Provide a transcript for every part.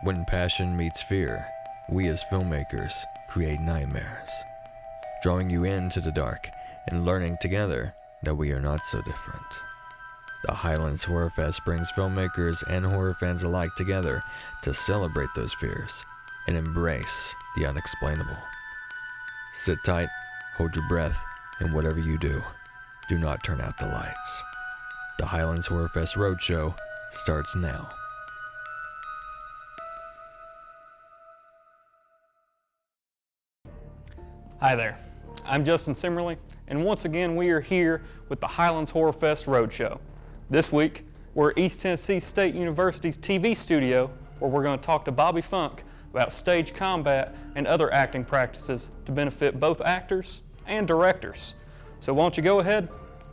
When passion meets fear, we as filmmakers create nightmares, drawing you into the dark and learning together that we are not so different. The Highlands Horrorfest brings filmmakers and horror fans alike together to celebrate those fears and embrace the unexplainable. Sit tight, hold your breath, and whatever you do, do not turn out the lights. The Highlands Horrorfest Roadshow starts now. Hi there, I'm Justin Simerly, and once again we are here with the Highlands Horrorfest Roadshow. This week, we're at East Tennessee State University's TV studio, where we're going to talk to Bobby Funk about stage combat and other acting practices to benefit both actors and directors. So why don't you go ahead,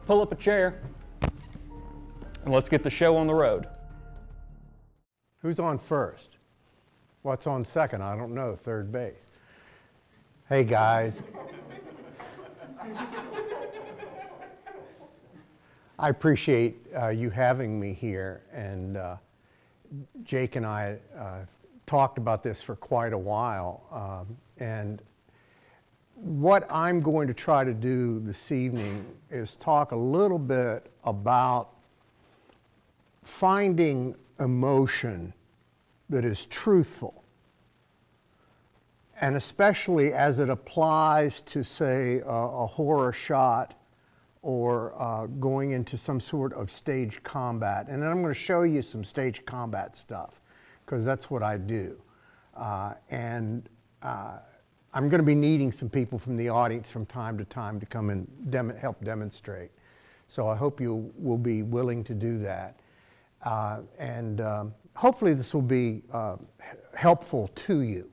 pull up a chair, and let's get the show on the road. Who's on first? What's on second? I don't know. Third base. Hey guys. I appreciate you having me here, and Jake and I talked about this for quite a while, and what I'm going to try to do this evening is talk a little bit about finding emotion that is truthful, and especially as it applies to, say, a horror shot or going into some sort of stage combat. And then I'm going to show you some stage combat stuff, because that's what I do. I'm going to be needing some people from the audience from time to time to come and help demonstrate. So I hope you will be willing to do that. Hopefully this will be helpful to you.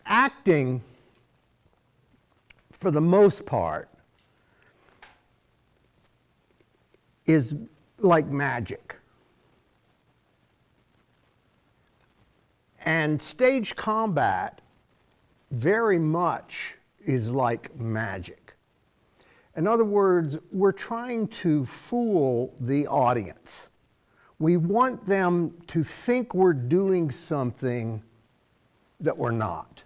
Acting, for the most part, is like magic. And stage combat very much is like magic. In other words, we're trying to fool the audience. We want them to think we're doing something that we're not.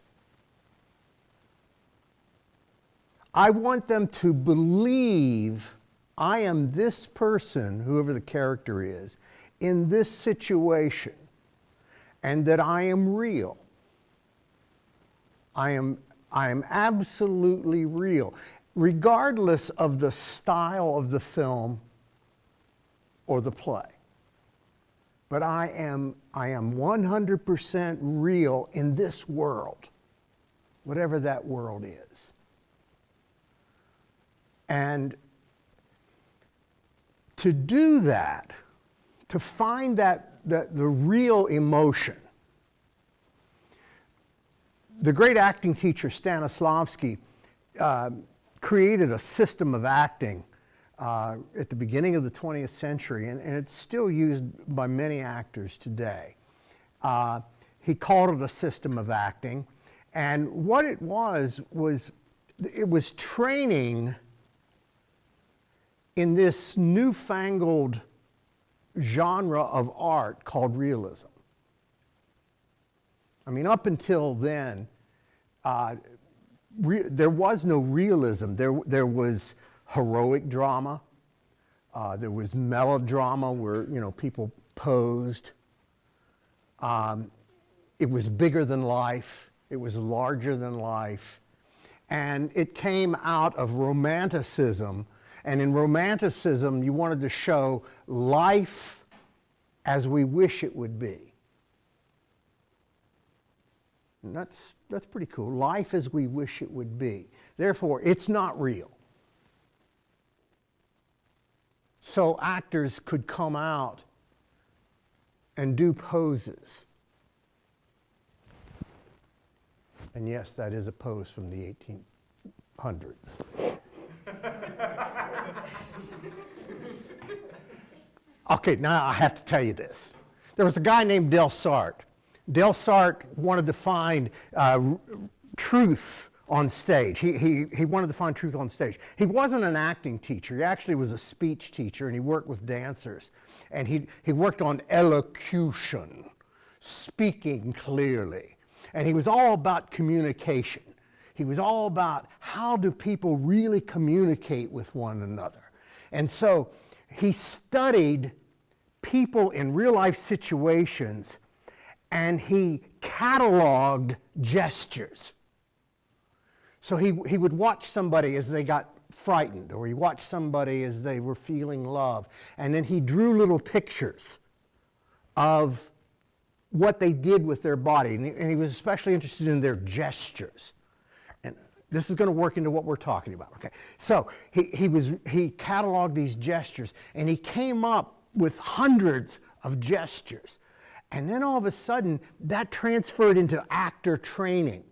I want them to believe I am this person, whoever the character is, in this situation, and that I am real. I am absolutely real, regardless of the style of the film or the play. But I am 100% real in this world, whatever that world is. And to do that, to find the real emotion, the great acting teacher Stanislavski created a system of acting at the beginning of the 20th century, and it's still used by many actors today. He called it a system of acting, and what it was training in this newfangled genre of art called realism. I mean, up until then, there was no realism. There was heroic drama. There was melodrama where, people posed. It was bigger than life. It was larger than life. And it came out of Romanticism. And in Romanticism, you wanted to show life as we wish it would be. And that's pretty cool. Life as we wish it would be. Therefore, it's not real. So actors could come out and do poses. And yes, that is a pose from the 1800s. Okay, now I have to tell you this. There was a guy named Del Sart. Del Sart wanted to find truth on stage. He wanted to find truth on stage. He wasn't an acting teacher. He actually was a speech teacher, and he worked with dancers. And he worked on elocution, speaking clearly. And he was all about communication. He was all about how do people really communicate with one another. And so he studied people in real life situations, and he cataloged gestures. So he would watch somebody as they got frightened, or he watched somebody as they were feeling love, and then he drew little pictures of what they did with their body, and he was especially interested in their gestures. And this is going to work into what we're talking about, okay? So he cataloged these gestures, and he came up with hundreds of gestures. And then all of a sudden, that transferred into actor training,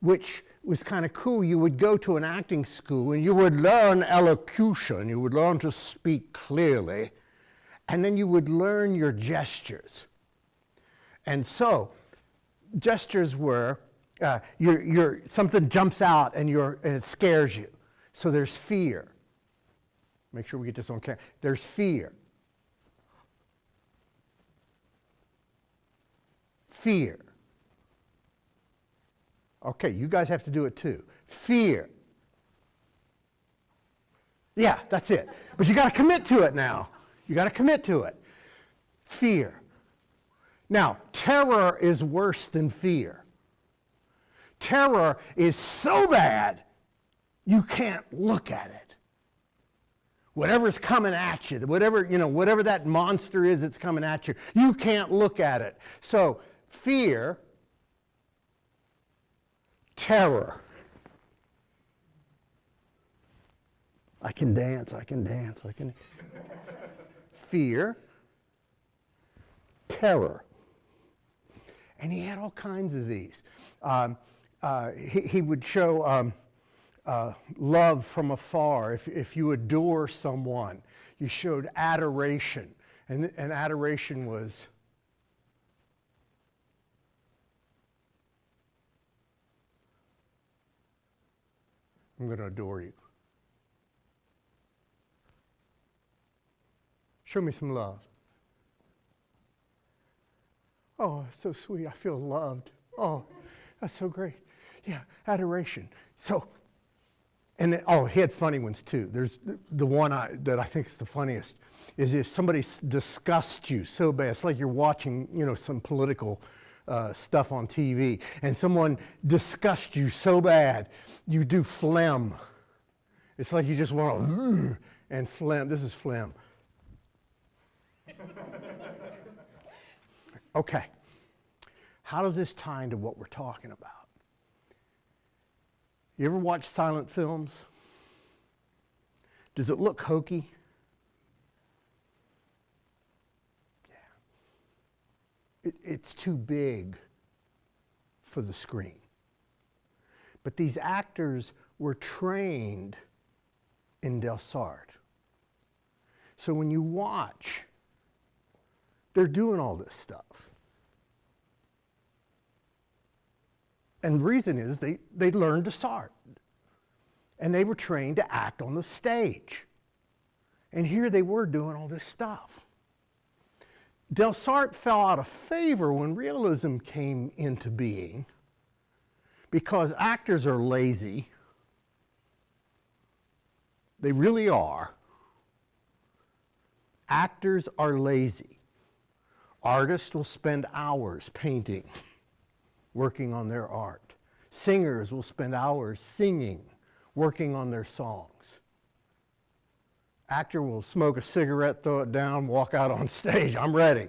which was kind of cool. You would go to an acting school and you would learn elocution, you would learn to speak clearly, and then you would learn your gestures. And so, gestures were, something jumps out and it scares you. So there's fear. Make sure we get this on camera. There's fear. Fear. Okay, you guys have to do it too. Fear. Yeah, that's it. But you got to commit to it now. You got to commit to it. Fear. Now, terror is worse than fear. Terror is so bad, you can't look at it. Whatever's coming at you, whatever that monster is that's coming at you, you can't look at it. So, fear, terror. I can dance. Fear, terror. And he had all kinds of these. He would show love from afar. If you adore someone, you showed adoration. And adoration was I'm going to adore you. Show me some love. Oh, so sweet. I feel loved. Oh, that's so great. Yeah, adoration. So, and he had funny ones too. There's the one that I think is the funniest is if somebody disgusts you so bad. It's like you're watching, some political stuff on TV, and someone disgusts you so bad, you do phlegm. It's like you just want to, and phlegm. This is phlegm. Okay. How does this tie into what we're talking about? You ever watch silent films? Does it look hokey? Yeah. It's too big for the screen. But these actors were trained in Delsarte. So when you watch, they're doing all this stuff. And the reason is they learned Delsarte. And they were trained to act on the stage. And here they were doing all this stuff. Delsarte fell out of favor when realism came into being because actors are lazy. They really are. Actors are lazy. Artists will spend hours painting, working on their art. Singers will spend hours singing, working on their songs. Actor will smoke a cigarette, throw it down, walk out on stage. I'm ready.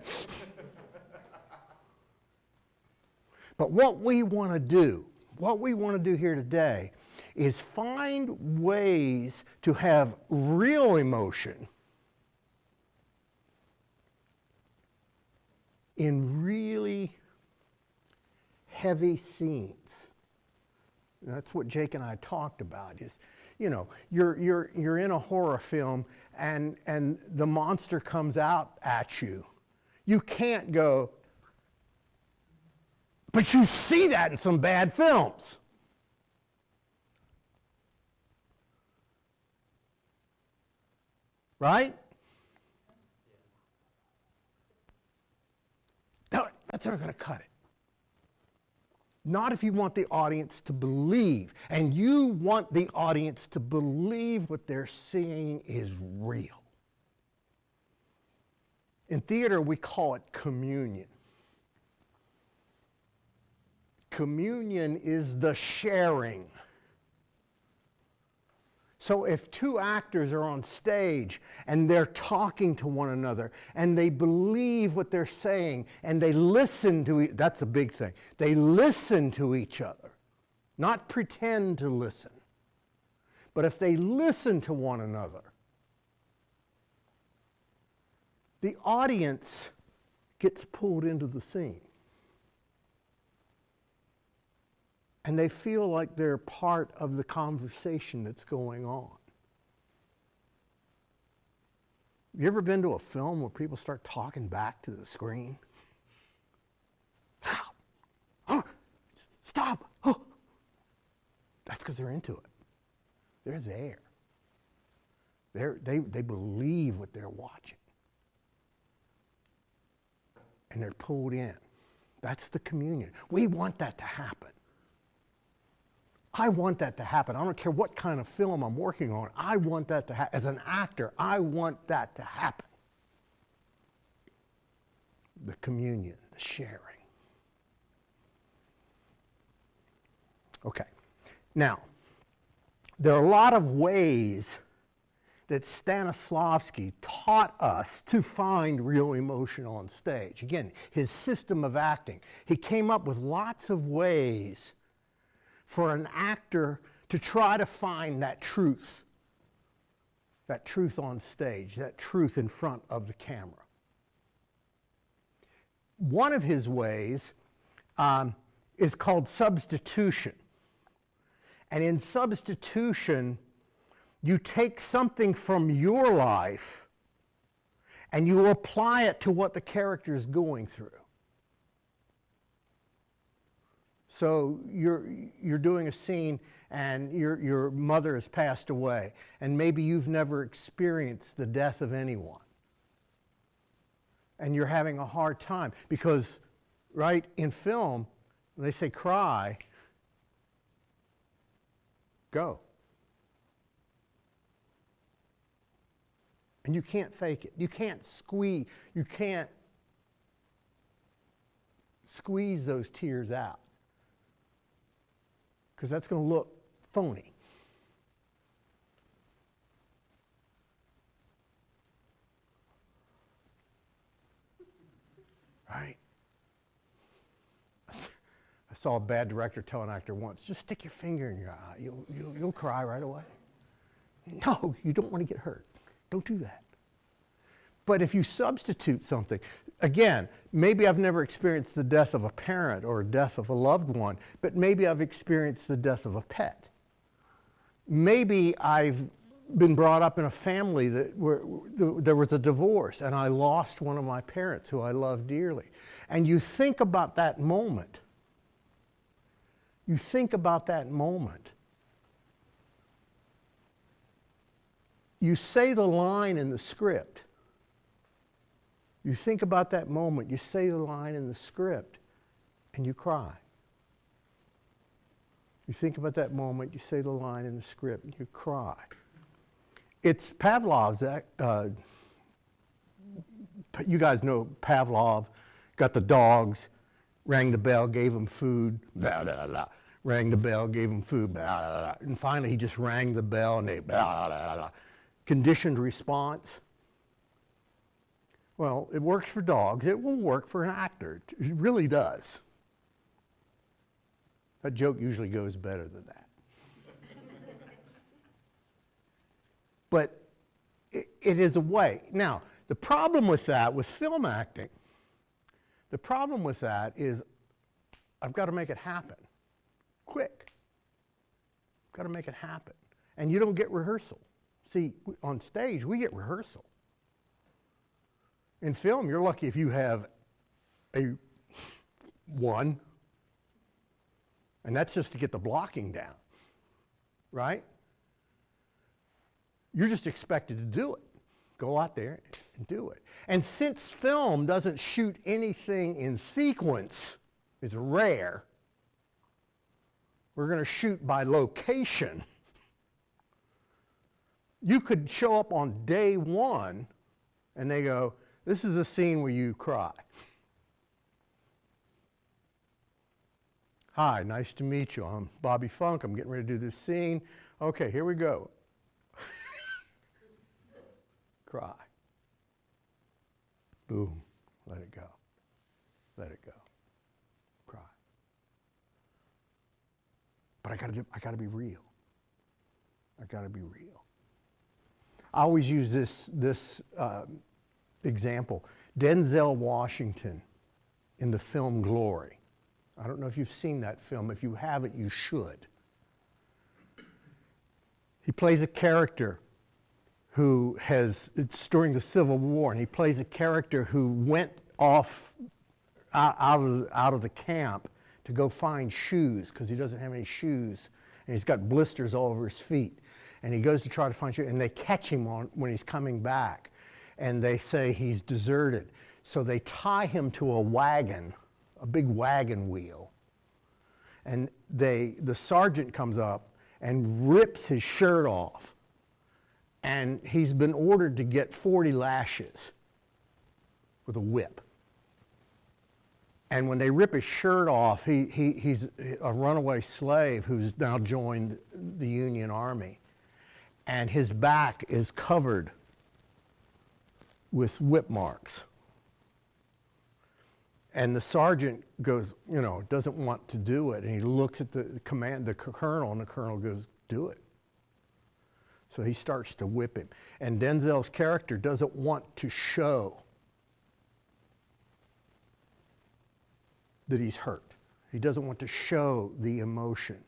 But what we want to do here today is find ways to have real emotion in really heavy scenes. And that's what Jake and I talked about is, you're in a horror film and the monster comes out at you. You can't go, but you see that in some bad films. right? That's not going to cut it. Not if you want the audience to believe. And you want the audience to believe what they're seeing is real. In theater, we call it communion. Communion is the sharing. So if two actors are on stage and they're talking to one another and they believe what they're saying and they listen to that's a big thing. They listen to each other, not pretend to listen. But if they listen to one another, the audience gets pulled into the scene. And they feel like they're part of the conversation that's going on. You ever been to a film where people start talking back to the screen? Stop! Oh. That's because they're into it. They're there. They believe what they're watching. And they're pulled in. That's the communion. We want that to happen. I want that to happen. I don't care what kind of film I'm working on. I want that to happen. As an actor, I want that to happen. The communion, the sharing. Okay. Now, there are a lot of ways that Stanislavski taught us to find real emotion on stage. Again, his system of acting. He came up with lots of ways for an actor to try to find that truth on stage, that truth in front of the camera. One of his ways is called substitution. And in substitution, you take something from your life and you apply it to what the character is going through. So you're doing a scene and your mother has passed away, and maybe you've never experienced the death of anyone. And you're having a hard time because, right, in film, when they say cry, go. And you can't fake it. You can't squeeze those tears out, because that's going to look phony. Right? I saw a bad director tell an actor once, just stick your finger in your eye. You'll cry right away. No, you don't want to get hurt. Don't do that. But if you substitute something, again, maybe I've never experienced the death of a parent or death of a loved one, but maybe I've experienced the death of a pet. Maybe I've been brought up in a family where there was a divorce and I lost one of my parents who I loved dearly. And you think about that moment. You think about that moment. You say the line in the script. You think about that moment, you say the line in the script, and you cry. You think about that moment, you say the line in the script, and you cry. It's Pavlov's, you guys know Pavlov, got the dogs, rang the bell, gave them food, blah, blah, blah. Rang the bell, gave them food, blah, blah, blah. And finally he just rang the bell and they, blah, blah, blah. Conditioned response. Well, it works for dogs. It will work for an actor. It really does. That joke usually goes better than that. But it is a way. Now, the problem with that, with film acting, the problem with that is I've got to make it happen quick. I've got to make it happen. And you don't get rehearsal. See, on stage, we get rehearsal. In film, you're lucky if you have a one, and that's just to get the blocking down, right? You're just expected to do it. go out there and do it. And since film doesn't shoot anything in sequence, it's rare, we're going to shoot by location. You could show up on day one and they go, this is a scene where you cry. Hi, nice to meet you. I'm Bobby Funk. I'm getting ready to do this scene. Okay, here we go. Cry. Boom. Let it go. Let it go. Cry. But I gotta be real. I gotta be real. I always use this example. Denzel Washington in the film Glory. I don't know if you've seen that film. If you haven't, you should. He plays a character who it's during the Civil War, and he plays a character who went off out of the camp to go find shoes because he doesn't have any shoes, and he's got blisters all over his feet. And he goes to try to find shoes, and they catch him when he's coming back, and they say he's deserted. So they tie him to a wagon, a big wagon wheel, and the sergeant comes up and rips his shirt off, and he's been ordered to get 40 lashes with a whip. And when they rip his shirt off, he's a runaway slave who's now joined the Union Army, and his back is covered with whip marks. And the sergeant goes, doesn't want to do it. And he looks at the colonel, and the colonel goes, do it. So he starts to whip him. And Denzel's character doesn't want to show that he's hurt. He doesn't want to show the emotion.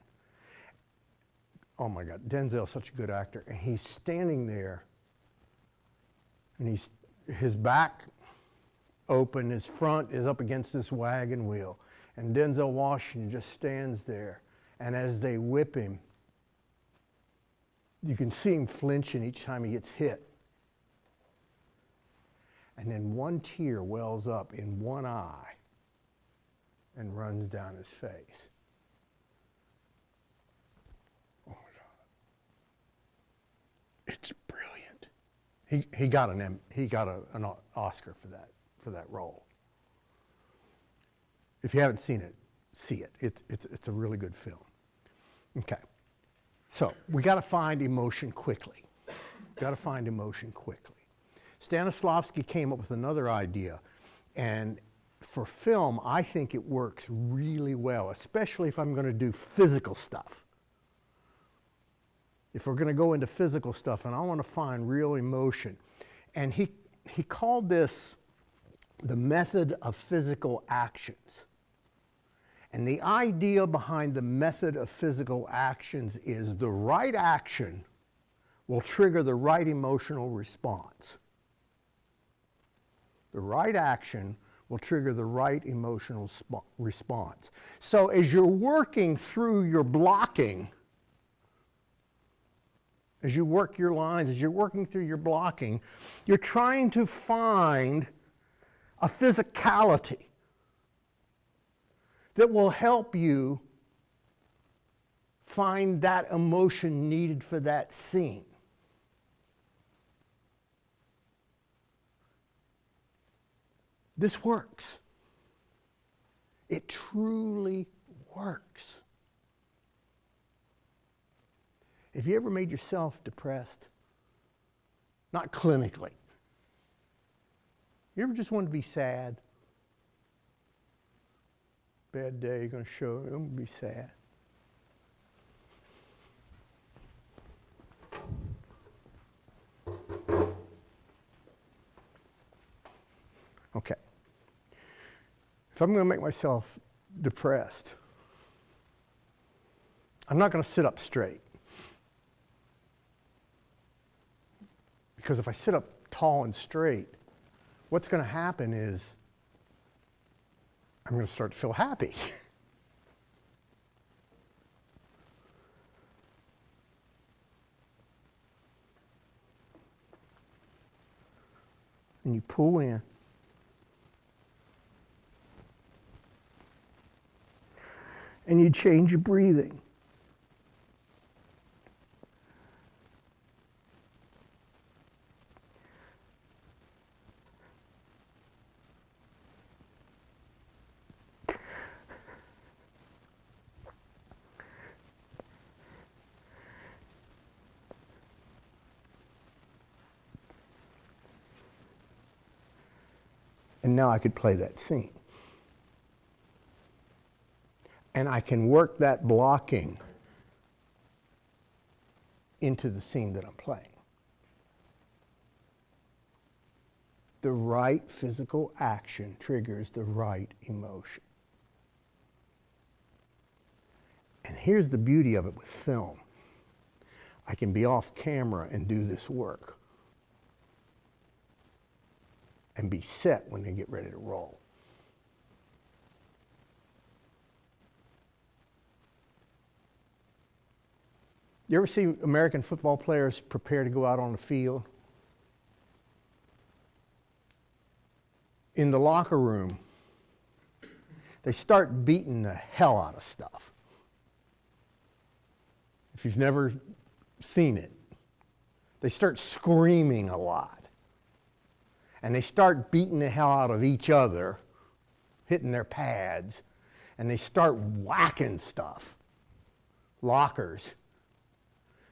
Oh my God, Denzel's such a good actor. And he's standing there, and his back open, his front is up against this wagon wheel, and Denzel Washington just stands there, and as they whip him, you can see him flinching each time he gets hit. And then one tear wells up in one eye and runs down his face. Oh my God. It's brilliant. He got an Oscar for that role. If you haven't seen it, see it. It's a really good film. Okay. So we got to find emotion quickly. Stanislavski came up with another idea, and for film, I think it works really well, especially if I'm going to do physical stuff. If we're going to go into physical stuff and I want to find real emotion. And he called this the method of physical actions. And the idea behind the method of physical actions is the right action will trigger the right emotional response. The right action will trigger the right emotional response. So as you're working through your blocking, as you work your lines, as you're working through your blocking, you're trying to find a physicality that will help you find that emotion needed for that scene. This works. It truly works. Have you ever made yourself depressed? Not clinically. You ever just wanted to be sad? Bad day, you're going to show, I'm going to be sad. Okay. If I'm going to make myself depressed, I'm not going to sit up straight. Because if I sit up tall and straight, what's going to happen is I'm going to start to feel happy. and you pull in. And you change your breathing. And now I could play that scene. And I can work that blocking into the scene that I'm playing. The right physical action triggers the right emotion. And here's the beauty of it with film. I can be off camera and do this work and be set when they get ready to roll. You ever see American football players prepare to go out on the field? In the locker room, they start beating the hell out of stuff. If you've never seen it, they start screaming a lot. And they start beating the hell out of each other, hitting their pads, and they start whacking stuff, lockers.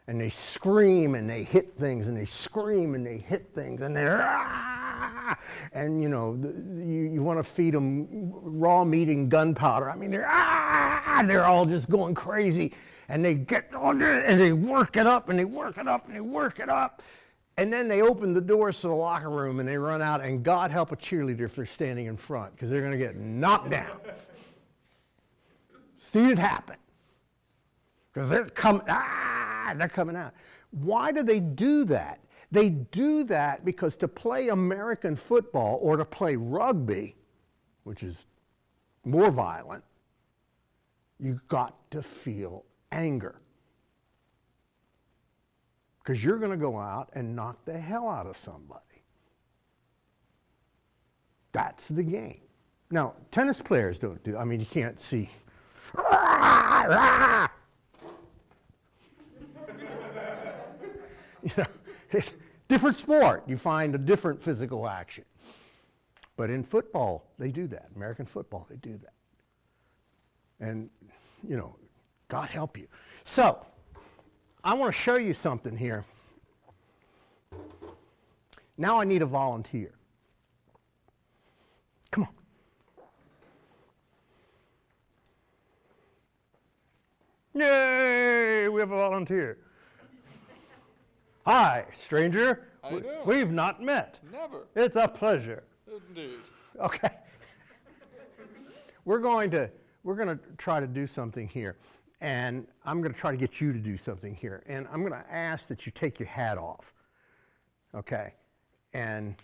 And they scream and they hit things, and they scream and they hit things, and they're and you know, you want to feed them raw meat and gunpowder. I mean, they're all just going crazy, and they get on there and they work it up and they work it up and they work it up, and then they open the doors to the locker room and they run out, and God help a cheerleader if they're standing in front, because they're going to get knocked down. See it happen, because they're coming. They're coming out. Why do they do that? They do that because to play American football or to play rugby, which is more violent, you've got to feel anger. Because you're going to go out and knock the hell out of somebody. That's the game. Now, tennis players don't do, I mean, you can't see. You know, it's different sport. You find a different physical action. But in football, they do that. American football, they do that. And, you know, God help you. So, I want to show you something here. Now I need a volunteer. Come on. Yay, we have a volunteer. Hi, stranger. How you doing? We've not met. Never. It's a pleasure. Indeed. Okay. We're going to try to do something here, and I'm going to try to get you to do something here, and I'm going to ask that you take your hat off. Okay. And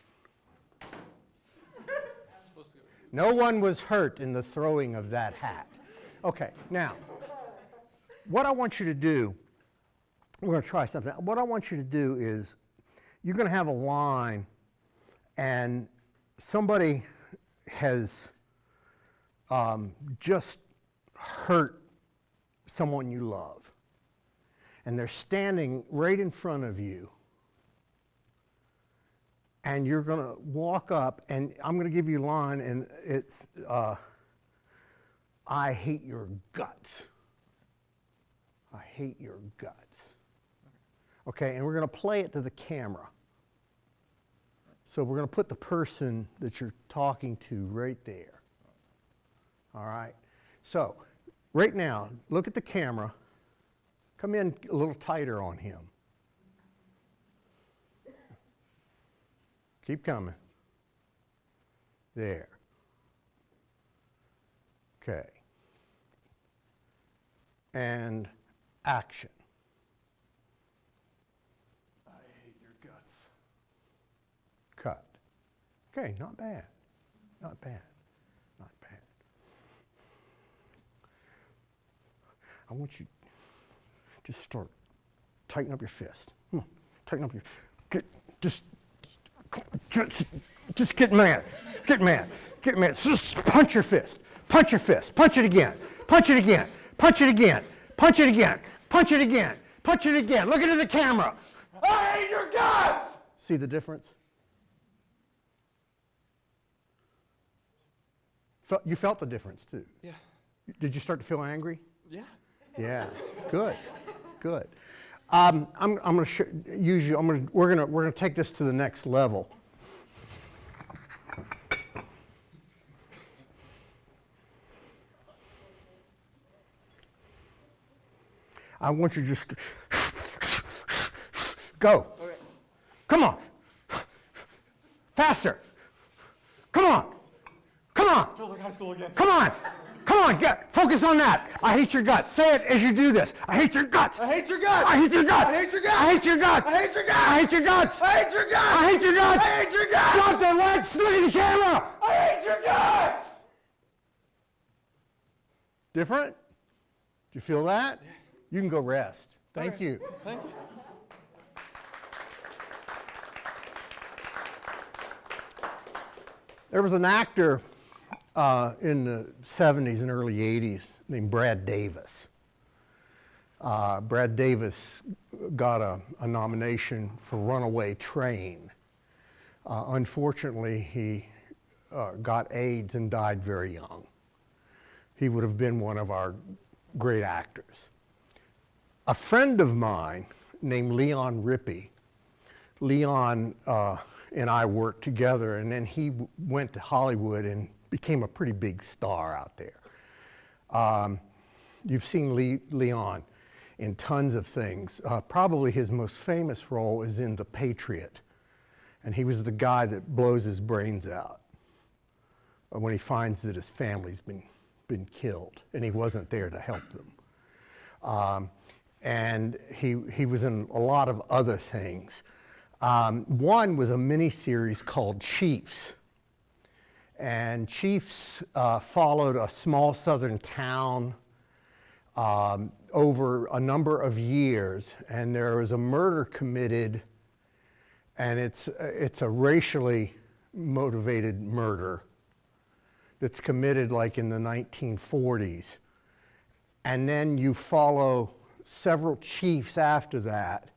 no one was hurt in the throwing of that hat. Okay. Now, what I want you to do, we're going to try something. What I want you to do is, you're going to have a line, and somebody has just hurt someone you love, and they're standing right in front of you, and you're going to walk up, and I'm going to give you a line, and it's, I hate your guts. I hate your guts. Okay, and we're going to play it to the camera. So we're going to put the person that you're talking to right there. All right? So, right now, look at the camera. Come in a little tighter on him. Keep coming. There. Okay. And action. I hate your guts. Cut. Okay, not bad. Not bad. Not bad. I want you to just start tighten up your fist. Come on, tighten up your. Just Just get mad. Get mad. Get mad. Just punch your fist. Punch your fist. Punch it again. Punch it again. Punch it again. Punch it again. Punch it again. Punch it again. Look into the camera. I hate your guts! See the difference? You felt the difference too. Yeah. Did you start to feel angry? Yeah. Yeah. Good. Good. I'm going to use you. We're going to take this to the next level. I want you to just go. Okay. Come on. Faster. Come on. Come on. Feels like high school again. Come on. Come on. Focus on that. I hate your guts. Say it as you do this. I hate your guts. I hate your guts! I hate your guts. I hate your guts! I hate your guts. I hate your guts! I hate your guts. I hate your guts! I hate your guts. I hate your guts! Drop the legs. Look at the camera. I hate your guts! Different? Do you feel that? You can go rest. Thank you. Thank you. There was an actor in the 70s and early 80s named Brad Davis. Brad Davis got a nomination for Runaway Train. Unfortunately, he got AIDS and died very young. He would have been one of our great actors. A friend of mine named Leon Rippey, Leon and I worked together, and then he went to Hollywood and became a pretty big star out there. You've seen Leon in tons of things. Probably his most famous role is in The Patriot, and he was the guy that blows his brains out when he finds that his family's been killed, and he wasn't there to help them. And he was in a lot of other things. One was a miniseries called Chiefs. And Chiefs followed a small southern town over a number of years, and there was a murder committed, and it's a racially motivated murder that's committed like in the 1940s. And then you follow several chiefs after that,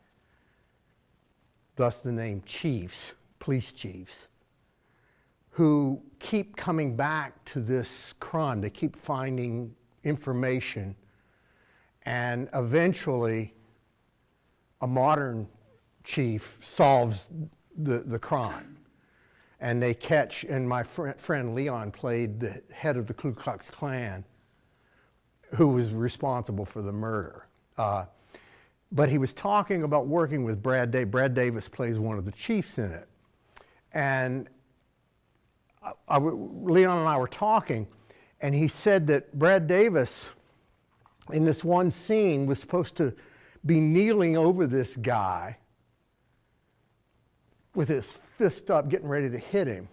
thus the name Chiefs, police chiefs, who keep coming back to this crime. They keep finding information, and eventually a modern chief solves the crime. And they catch, and my friend Leon played the head of the Ku Klux Klan, who was responsible for the murder. But he was talking about working with Brad Davis. Brad Davis plays one of the chiefs in it. And Leon and I were talking, and he said that Brad Davis, in this one scene, was supposed to be kneeling over this guy with his fist up, getting ready to hit him.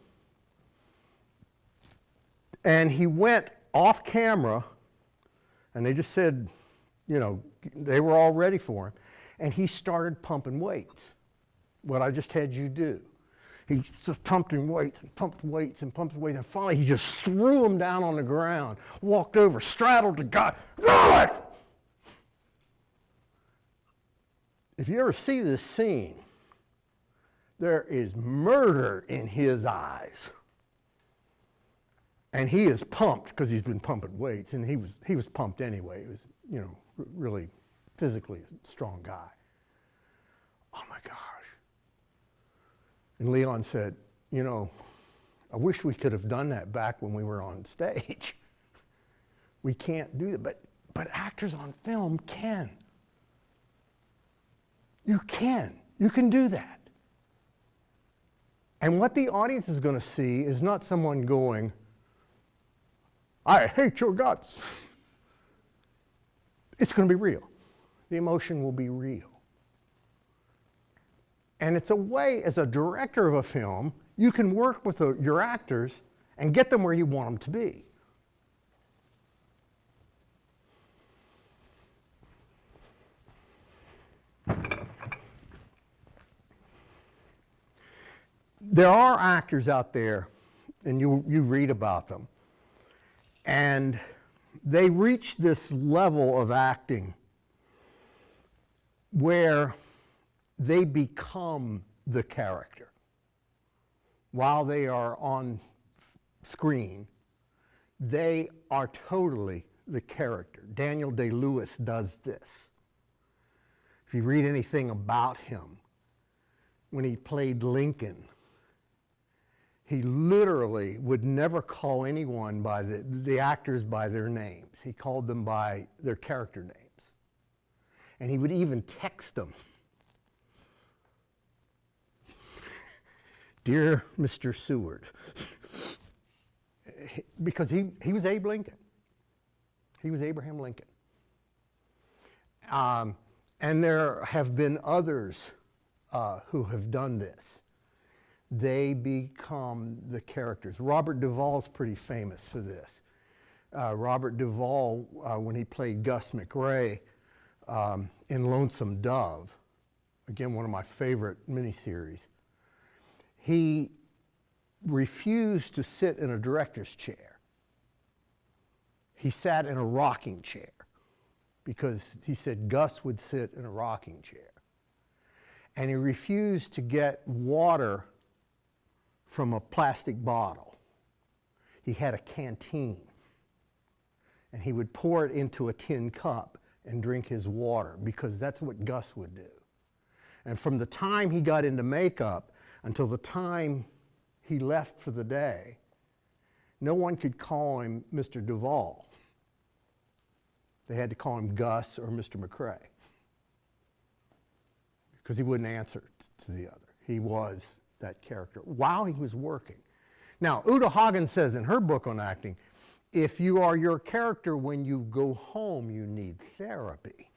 And he went off camera, and they just said, you know, they were all ready for him. And he started pumping weights, what I just had you do. He just pumped him weights and pumped weights and pumped weights, and finally he just threw him down on the ground, walked over, straddled the guy. Roll it! If you ever see this scene, there is murder in his eyes. And he is pumped because he's been pumping weights, and he was pumped anyway. He was, you know, really physically a strong guy. Oh my gosh. And Leon said, you know, I wish we could have done that back when we were on stage. We can't do that, but actors on film can. You can do that. And what the audience is going to see is not someone going, I hate your guts. It's going to be real. The emotion will be real. And it's a way, as a director of a film, you can work with your actors and get them where you want them to be. there are actors out there, and you read about them, and they reach this level of acting where they become the character. While they are on screen, they are totally the character. Daniel Day-Lewis does this. If you read anything about him, when he played Lincoln, he literally would never call anyone by the actors by their names. He called them by their character names. And he would even text them. Dear Mr. Seward, because he was Abe Lincoln. He was Abraham Lincoln. And there have been others who have done this. They become the characters. Robert Duvall's pretty famous for this. Robert Duvall, when he played Gus McRae in Lonesome Dove, again, one of my favorite miniseries, he refused to sit in a director's chair. He sat in a rocking chair because he said Gus would sit in a rocking chair. And he refused to get water from a plastic bottle. He had a canteen, and he would pour it into a tin cup and drink his water because that's what Gus would do. And from the time he got into makeup until the time he left for the day, no one could call him Mr. Duvall. They had to call him Gus or Mr. McRae because he wouldn't answer to the other. He was that character while he was working. Now, Uta Hagen says in her book on acting, if you are your character when you go home, you need therapy.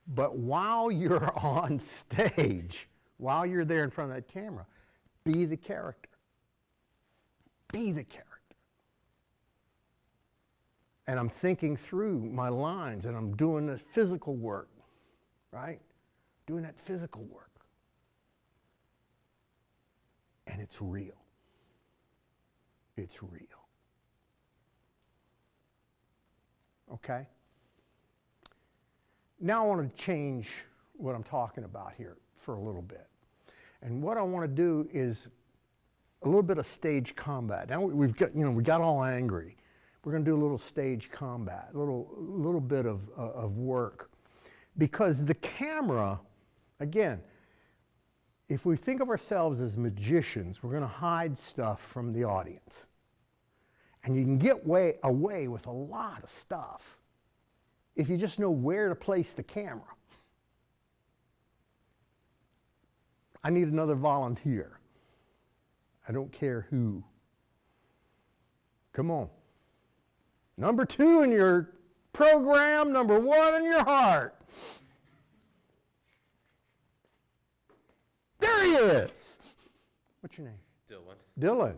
But while you're on stage, while you're there in front of that camera, be the character. Be the character. And I'm thinking through my lines, and I'm doing the physical work, right? Doing that physical work. And it's real. It's real. Okay? Now I want to change what I'm talking about here for a little bit. And what I want to do is a little bit of stage combat. Now we got all angry. We're going to do a little stage combat, a little bit of work. Because the camera, again, if we think of ourselves as magicians, we're going to hide stuff from the audience. And you can get away with a lot of stuff if you just know where to place the camera. I need another volunteer. I don't care who. Come on. Number 2 in your program, number 1 in your heart. There he is. What's your name? Dylan. Dylan.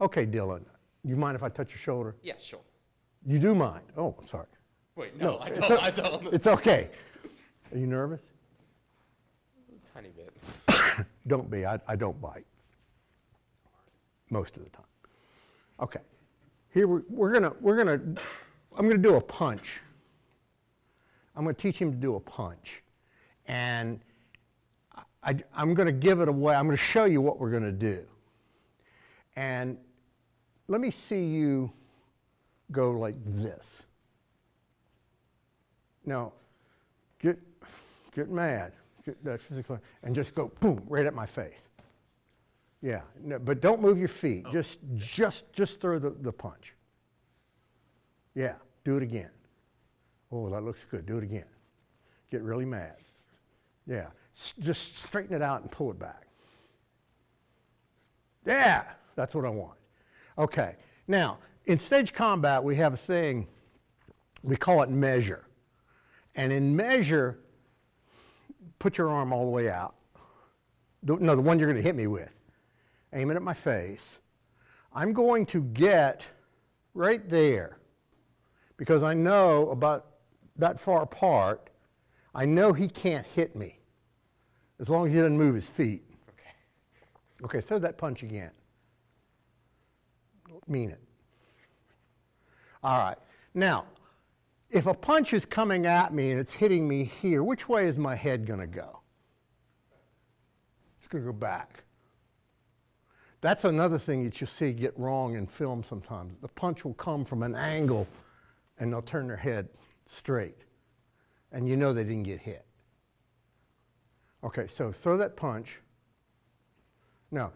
Okay, Dylan. You mind if I touch your shoulder? Yeah, sure. You do mind? Oh, I'm sorry. Wait, no, I don't. It's okay. Are you nervous? A tiny bit. Don't be. I don't bite. Most of the time. Okay. Here I'm gonna do a punch. I'm gonna teach him to do a punch. And I'm gonna give it away. I'm gonna show you what we're gonna do. And let me see you go like this. Now, get mad, get that physical, and just go boom right at my face. Yeah, no, but don't move your feet. Oh. Just throw the punch. Yeah, do it again. Oh, that looks good. Do it again. Get really mad. Yeah, just straighten it out and pull it back. Yeah, that's what I want. Okay, now in stage combat we have a thing, we call it measure. And in measure, put your arm all the way out. The one you're going to hit me with. Aim it at my face. I'm going to get right there because I know about that far apart, I know he can't hit me as long as he doesn't move his feet. Okay, throw that punch again. Mean it. All right. Now, if a punch is coming at me and it's hitting me here, which way is my head going to go? It's going to go back. That's another thing that you'll see get wrong in film sometimes. The punch will come from an angle and they'll turn their head straight. And you know they didn't get hit. Okay, so throw that punch. Now,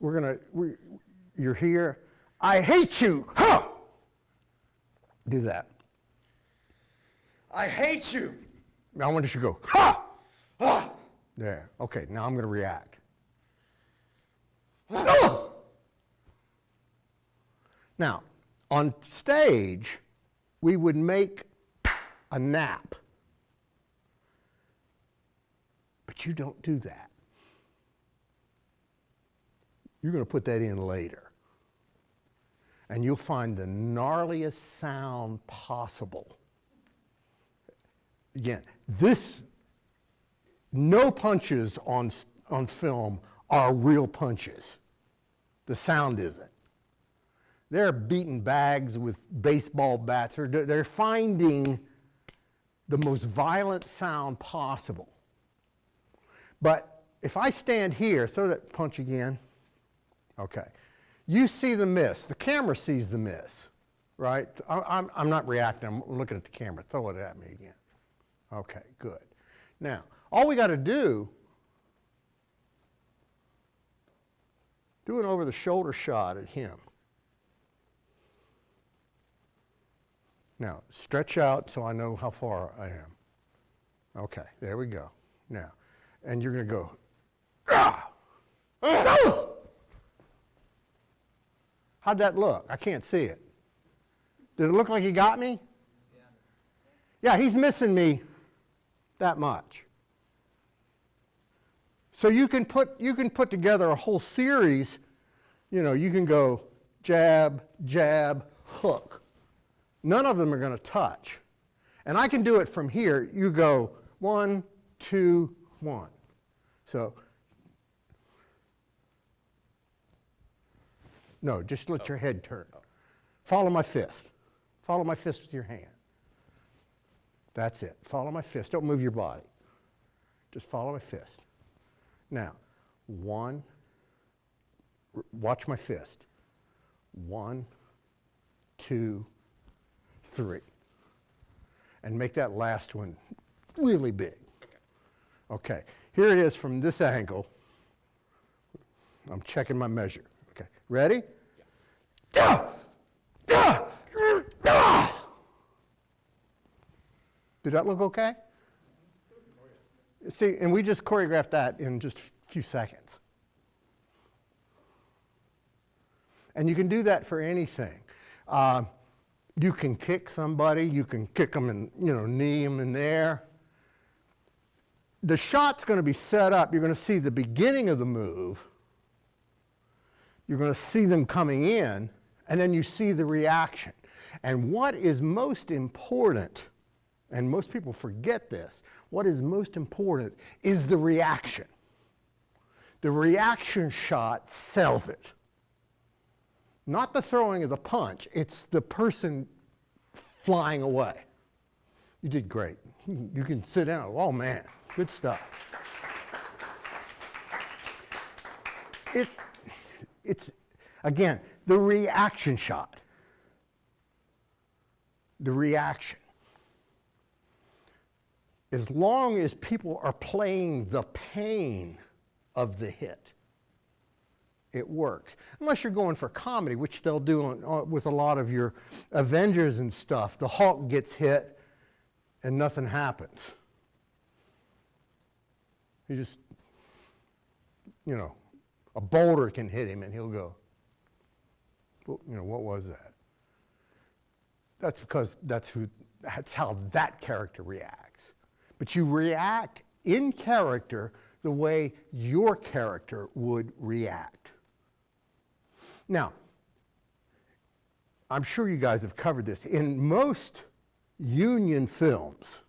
you're here. I hate you. Huh! Do that. I hate you. Now I want you to go, ha! Ah! There. Okay, now I'm going to react. Oh! Now, on stage, we would make a nap. But you don't do that. You're going to put that in later. And you'll find the gnarliest sound possible. Again, no punches on film are real punches. The sound isn't. They're beating bags with baseball bats. They're finding the most violent sound possible. But if I stand here, throw that punch again. Okay. You see the miss. The camera sees the miss, right? I'm not reacting. I'm looking at the camera. Throw it at me again. Okay, good. Now, all we got to do an over-the-shoulder shot at him. Now, stretch out so I know how far I am. Okay, there we go. Now, and you're going to go, ah! Ah! How'd that look? I can't see it. Did it look like he got me? Yeah, he's missing me that much. So you can put together a whole series. You know, you can go jab, jab, hook. None of them are going to touch. And I can do it from here. You go 1, 2, 1. So, no, just let your head turn. Follow my fist. Follow my fist with your hand. That's it. Follow my fist. Don't move your body. Just follow my fist. Now, 1, watch my fist. 1, 2, 3. And make that last one really big. Okay, here it is from this angle. I'm checking my measure. Okay, ready? Yeah. Did that look okay? See, and we just choreographed that in just a few seconds. And you can do that for anything. You can kick somebody, you can kick them and, knee them in there. The shot's going to be set up. You're going to see the beginning of the move. You're going to see them coming in, and then you see the reaction. And what is most important, and most people forget this, what is most important is the reaction. The reaction shot sells it. Not the throwing of the punch, it's the person flying away. You did great. You can sit down. Oh man, good stuff. It's again, the reaction shot. The reaction. As long as people are playing the pain of the hit, it works. Unless you're going for comedy, which they'll do with a lot of your Avengers and stuff. The Hulk gets hit and nothing happens. He just, a boulder can hit him and he'll go, what was that? That's because that's how that character reacts. But you react in character the way your character would react. Now, I'm sure you guys have covered this. In most union films,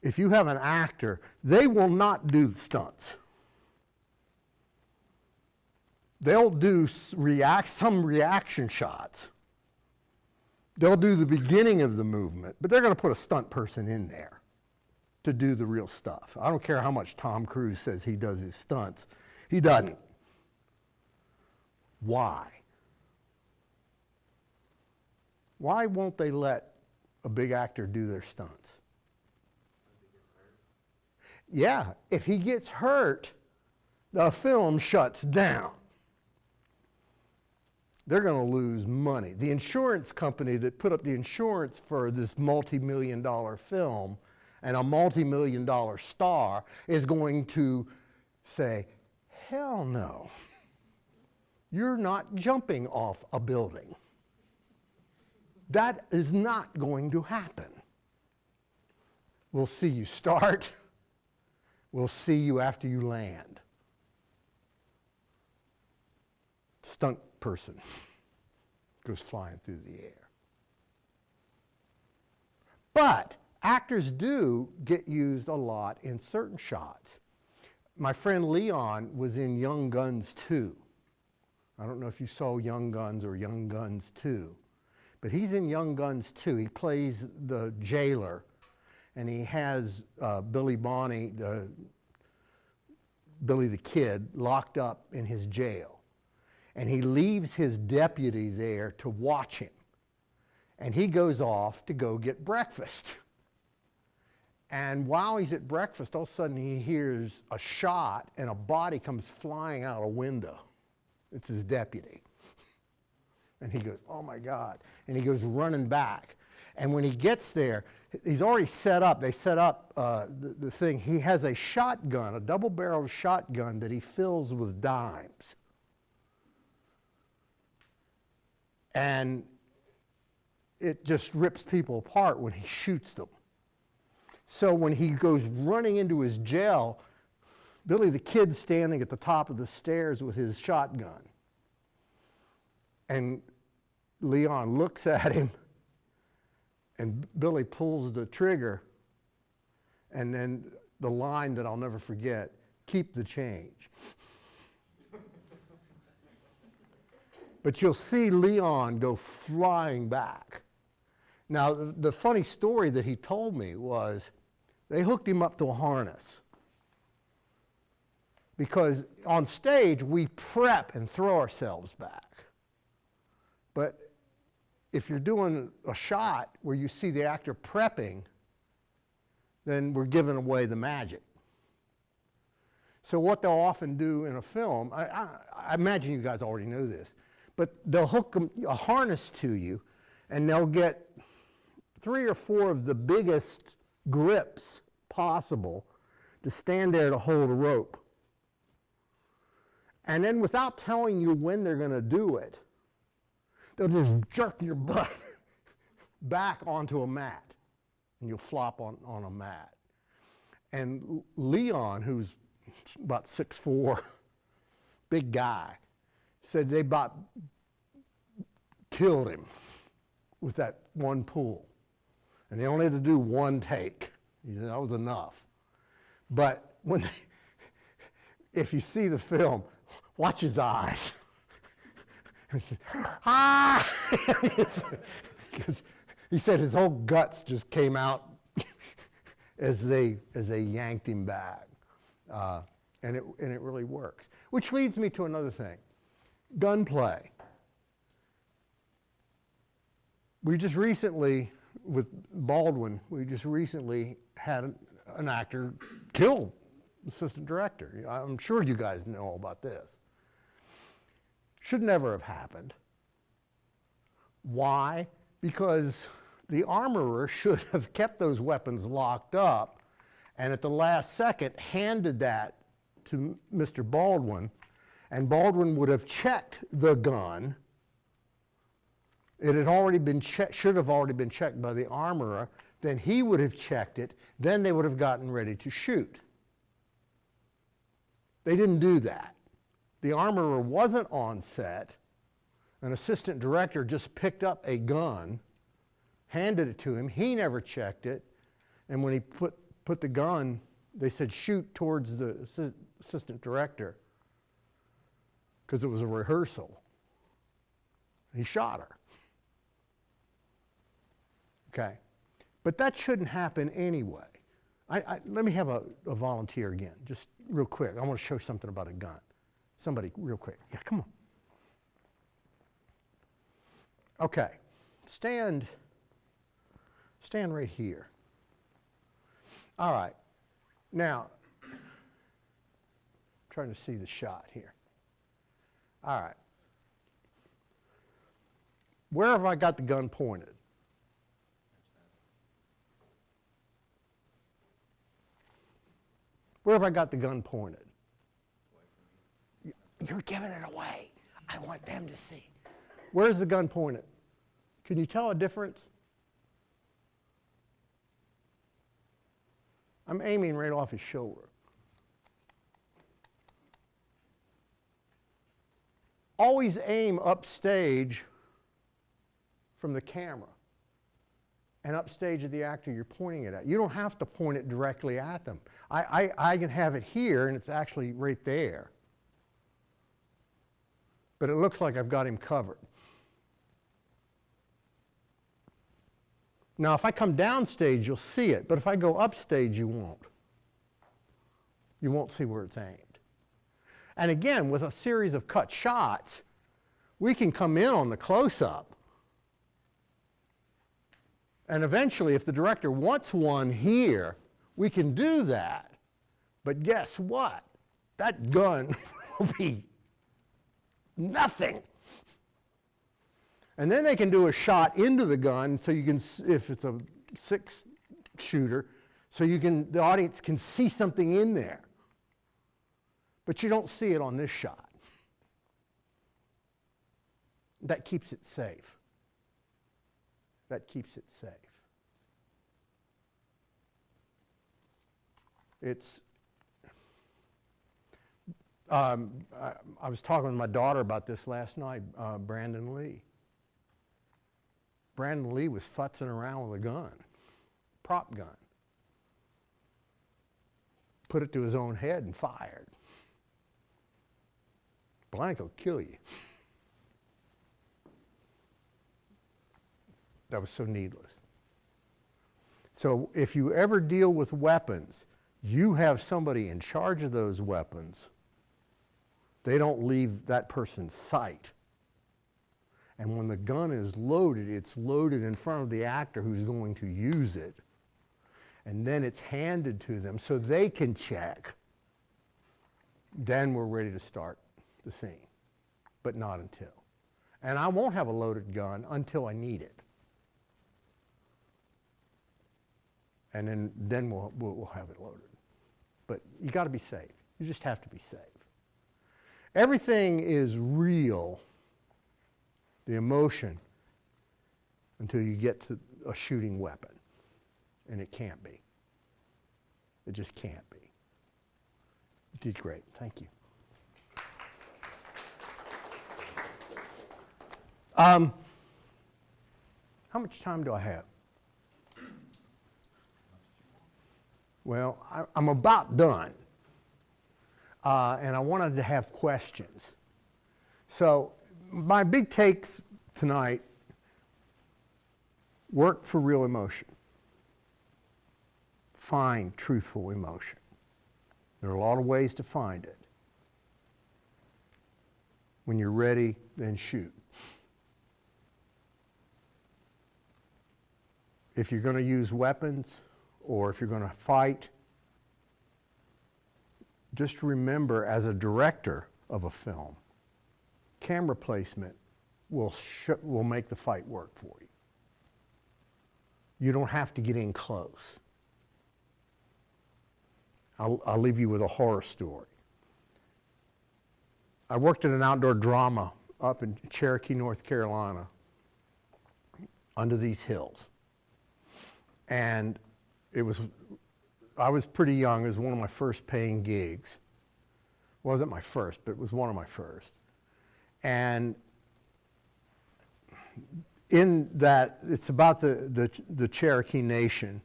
if you have an actor, they will not do the stunts. They'll do some reaction shots. They'll do the beginning of the movement, but they're going to put a stunt person in there to do the real stuff. I don't care how much Tom Cruise says he does his stunts. He doesn't. Why? Why won't they let a big actor do their stunts? Yeah, if he gets hurt, the film shuts down. They're going to lose money. The insurance company that put up the insurance for this multi-million-dollar film and a multi-million-dollar star is going to say, hell no. You're not jumping off a building. That is not going to happen. We'll see you start. We'll see you after you land. Stunt person goes flying through the air. But actors do get used a lot in certain shots. My friend Leon was in Young Guns 2. I don't know if you saw Young Guns or Young Guns 2, but he's in Young Guns 2. He plays the jailer, and he has Billy Bonney, Billy the Kid, locked up in his jail. And he leaves his deputy there to watch him. And he goes off to go get breakfast. And while he's at breakfast, all of a sudden he hears a shot and a body comes flying out a window. It's his deputy. And he goes, oh my God. And he goes running back. And when he gets there, he's already set up. They set up the thing. He has a shotgun, a double-barreled shotgun that he fills with dimes. And it just rips people apart when he shoots them. So when he goes running into his jail, Billy the Kid's standing at the top of the stairs with his shotgun. And Leon looks at him, and Billy pulls the trigger, and then the line that I'll never forget, keep the change. But you'll see Leon go flying back. Now, the funny story that he told me was they hooked him up to a harness. Because on stage, we prep and throw ourselves back. But if you're doing a shot where you see the actor prepping, then we're giving away the magic. So what they'll often do in a film, I imagine you guys already know this, but they'll hook a harness to you, and they'll get 3 or 4 of the biggest grips possible to stand there to hold a rope. And then without telling you when they're going to do it, they'll just jerk your butt back onto a mat, and you'll flop on a mat. And Leon, who's about 6'4", big guy, said they about killed him with that one pull. And they only had to do one take. He said that was enough. But if you see the film, watch his eyes. He said, ah! Because he said his whole guts just came out as they yanked him back. And it really works. Which leads me to another thing. Gunplay. We just recently, with Baldwin, had an actor kill assistant director. I'm sure you guys know about this. Should never have happened. Why? Because the armorer should have kept those weapons locked up and at the last second handed that to Mr. Baldwin, and Baldwin would have checked the gun. It had already been should have already been checked by the armorer. Then he would have checked it. Then they would have gotten ready to shoot. They didn't do that. The armorer wasn't on set. An assistant director just picked up a gun, handed it to him. He never checked it. And when he put put the gun, they said shoot towards the assistant director because it was a rehearsal. He shot her. Okay. But that shouldn't happen anyway. Let me have a volunteer again, just real quick. I want to show something about a gun. Somebody, real quick. Yeah, come on. Okay. Stand right here. All right. Now, I'm trying to see the shot here. All right. Where have I got the gun pointed? Where have I got the gun pointed? You're giving it away. I want them to see. Where's the gun pointed? Can you tell a difference? I'm aiming right off his shoulder. Always aim upstage from the camera and upstage of the actor you're pointing it at. You don't have to point it directly at them. I can have it here and it's actually right there. But it looks like I've got him covered. Now, if I come downstage, you'll see it, but if I go upstage, you won't. You won't see where it's aimed. And again, with a series of cut shots, we can come in on the close-up. And eventually, if the director wants one here, we can do that. But guess what? That gun will be nothing. And then they can do a shot into the gun, so you can, if it's a 6-shooter, so the audience can see something in there. But you don't see it on this shot. That keeps it safe. That keeps it safe. It's, I was talking with my daughter about this last night, Brandon Lee. Brandon Lee was futzing around with a gun, prop gun. Put it to his own head and fired. Blank will kill you. That was so needless. So if you ever deal with weapons, you have somebody in charge of those weapons. They don't leave that person's sight. And when the gun is loaded, it's loaded in front of the actor who's going to use it. And then it's handed to them so they can check. Then we're ready to start the scene, but not until. And I won't have a loaded gun until I need it. And then we'll have it loaded. But you got to be safe. You just have to be safe. Everything is real, the emotion, until you get to a shooting weapon. And it can't be. It just can't be. You did great. Thank you. How much time do I have? Well, I'm about done. And I wanted to have questions. So my big takes tonight: work for real emotion. Find truthful emotion. There are a lot of ways to find it. When you're ready, then shoot. If you're going to use weapons or if you're going to fight, just remember, as a director of a film, camera placement will make the fight work for you. You don't have to get in close. I'll leave you with a horror story. I worked at an outdoor drama up in Cherokee, North Carolina, under these hills. And I was pretty young. It was one of my first paying gigs. It wasn't my first, but it was one of my first. And in that, it's about the Cherokee Nation.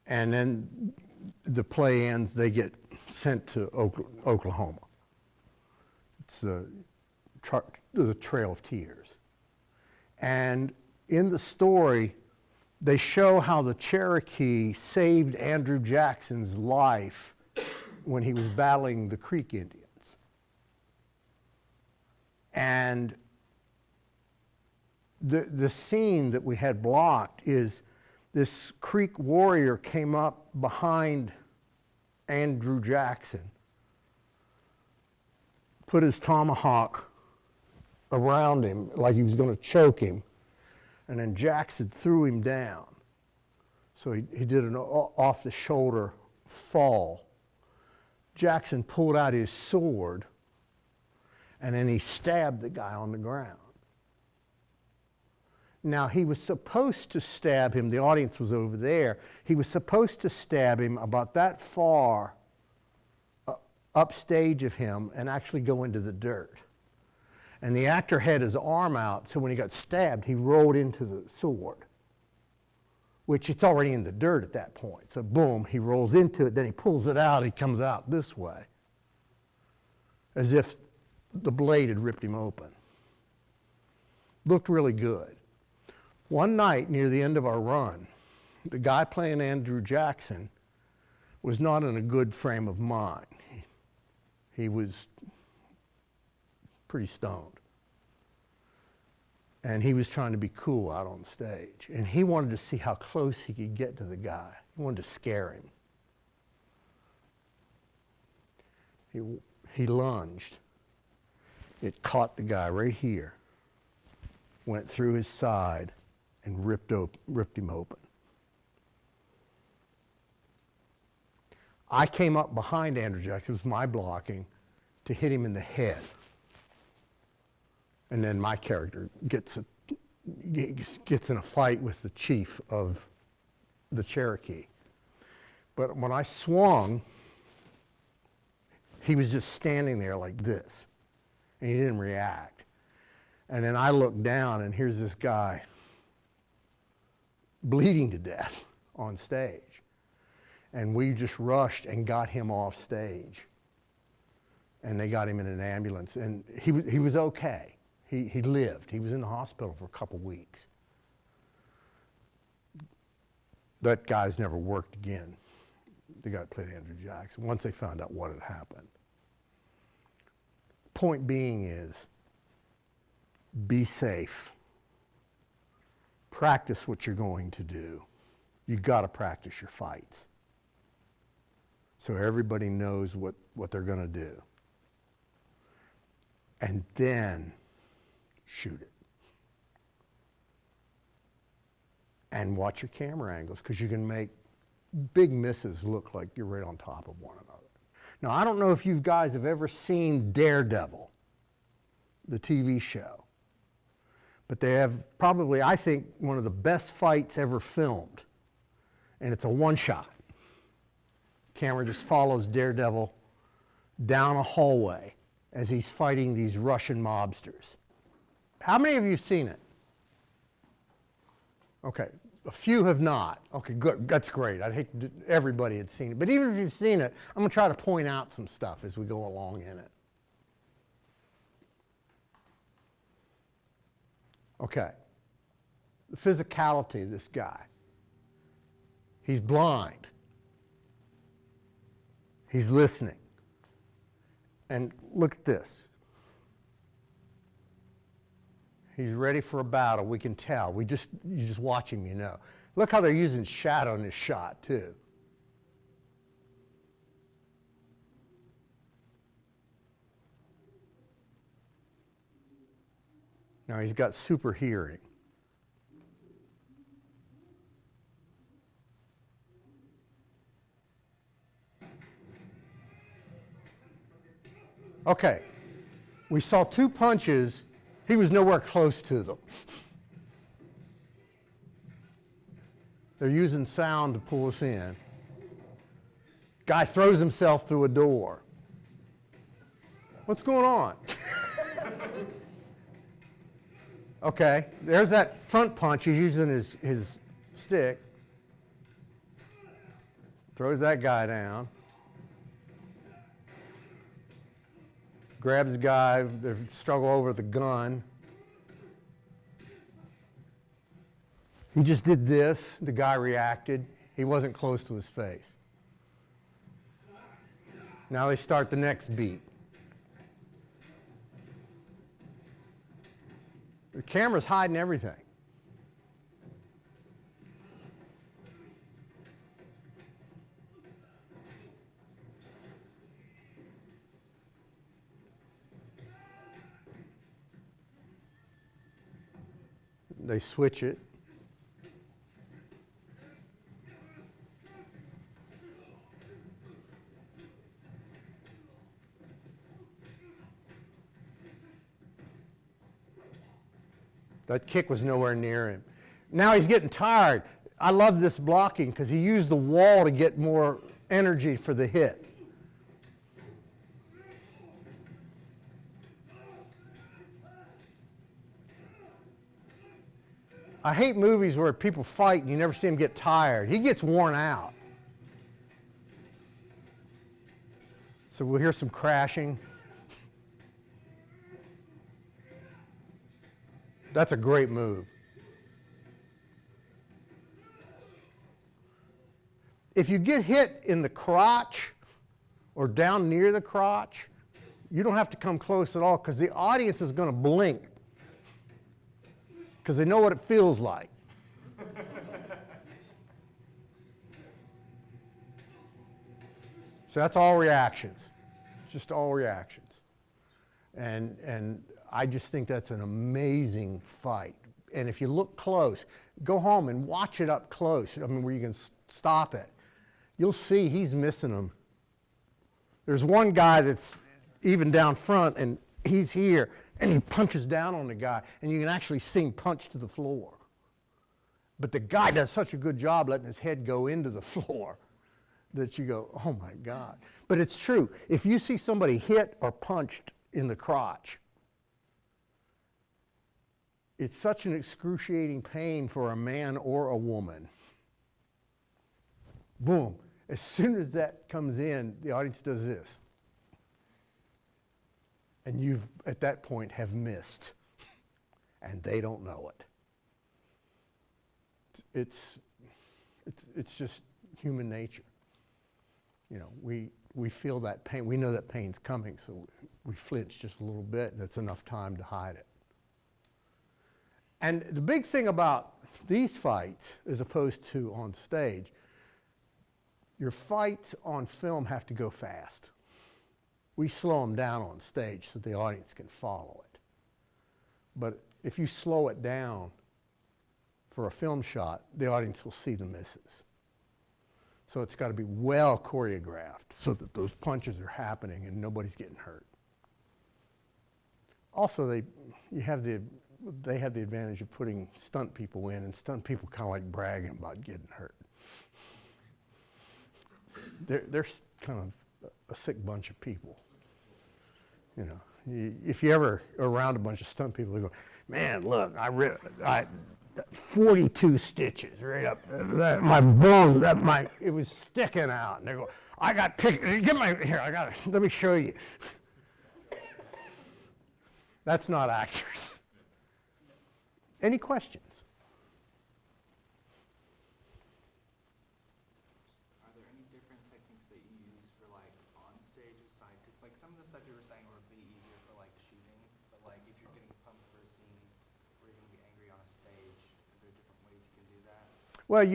And then the play ends, they get sent to Oklahoma. It's the Trail of Tears. And in the story, they show how the Cherokee saved Andrew Jackson's life when he was battling the Creek Indians. And the scene that we had blocked is this Creek warrior came up behind Andrew Jackson, put his tomahawk around him like he was going to choke him, and then Jackson threw him down. So he did an off-the-shoulder fall. Jackson pulled out his sword, and then he stabbed the guy on the ground. Now, he was supposed to stab him, the audience was over there, he was supposed to stab him about that far upstage of him and actually go into the dirt. And the actor had his arm out, so when he got stabbed, he rolled into the sword, which it's already in the dirt at that point. So boom, he rolls into it, then he pulls it out, he comes out this way, as if the blade had ripped him open. Looked really good. One night near the end of our run, the guy playing Andrew Jackson was not in a good frame of mind. He was pretty stoned. And he was trying to be cool out on stage. And he wanted to see how close he could get to the guy. He wanted to scare him. He lunged. It caught the guy right here, went through his side, and ripped him open. I came up behind Andrew Jackson, it was my blocking, to hit him in the head. And then my character gets in a fight with the chief of the Cherokee. But when I swung, he was just standing there like this, and he didn't react. And then I looked down, and here's this guy bleeding to death on stage. And we just rushed and got him off stage. And they got him in an ambulance, and he was okay. He lived. He was in the hospital for a couple weeks. That guy's never worked again. The guy that played Andrew Jackson, once they found out what had happened. Point being is, be safe. Practice what you're going to do. You've got to practice your fights, so everybody knows what they're going to do. And then shoot it. And watch your camera angles, because you can make big misses look like you're right on top of one another. Now, I don't know if you guys have ever seen Daredevil, the TV show, but they have probably, I think, one of the best fights ever filmed. And it's a one-shot. Camera just follows Daredevil down a hallway as he's fighting these Russian mobsters. How many of you have seen it? Okay, a few have not. Okay, good, that's great. I'd hate everybody had seen it. But even if you've seen it, I'm going to try to point out some stuff as we go along in it. Okay, the physicality of this guy. He's blind. He's listening. And look at this. He's ready for a battle, we can tell. You just watch him, you know. Look how they're using shadow in this shot, too. Now he's got super hearing. Okay, we saw two punches. He was nowhere close to them. They're using sound to pull us in. Guy throws himself through a door. What's going on? Okay, there's that front punch. He's using his stick. throws that guy down. Grabs the guy, they struggle over the gun. He just did this, the guy reacted. He wasn't close to his face. Now they start the next beat. The camera's hiding everything. They switch it. That kick was nowhere near him. Now he's getting tired. I love this blocking because he used the wall to get more energy for the hit. I hate movies where people fight and you never see him get tired. He gets worn out. So we'll hear some crashing. That's a great move. If you get hit in the crotch or down near the crotch, you don't have to come close at all because the audience is going to blink because they know what it feels like. So that's all reactions, just all reactions. And I just think that's an amazing fight. And if you look close, go home and watch it up close, I mean, where you can stop it. You'll see he's missing them. There's one guy that's even down front, and he's here, and he punches down on the guy, and you can actually see him punch to the floor. But the guy does such a good job letting his head go into the floor that you go, oh my God. But it's true. If you see somebody hit or punched in the crotch, it's such an excruciating pain for a man or a woman. Boom. As soon as that comes in, the audience does this. And you've, at that point, have missed. And they don't know it. It's just human nature. You know, we feel that pain. We know that pain's coming, so we flinch just a little bit, and that's enough time to hide it. And the big thing about these fights, as opposed to on stage, your fights on film have to go fast. We slow them down on stage so the audience can follow it. But if you slow it down for a film shot, the audience will see the misses. So it's got to be well choreographed so that those punches are happening and nobody's getting hurt. Also, they have the advantage of putting stunt people in, and stunt people kind of like bragging about getting hurt. They're kind of a sick bunch of people. You know, if you ever are around a bunch of stunt people, they go, man, look, I 42 stitches right up, my bone, it was sticking out. And they go, I got picked, let me show you. That's not actors. Any questions? Are there any different techniques that you use for like on stage or side? Because like some of the stuff you were saying would be easier for like shooting, but like if you're getting pumped for a scene where you're gonna get angry on a stage, is there different ways you can do that? Well,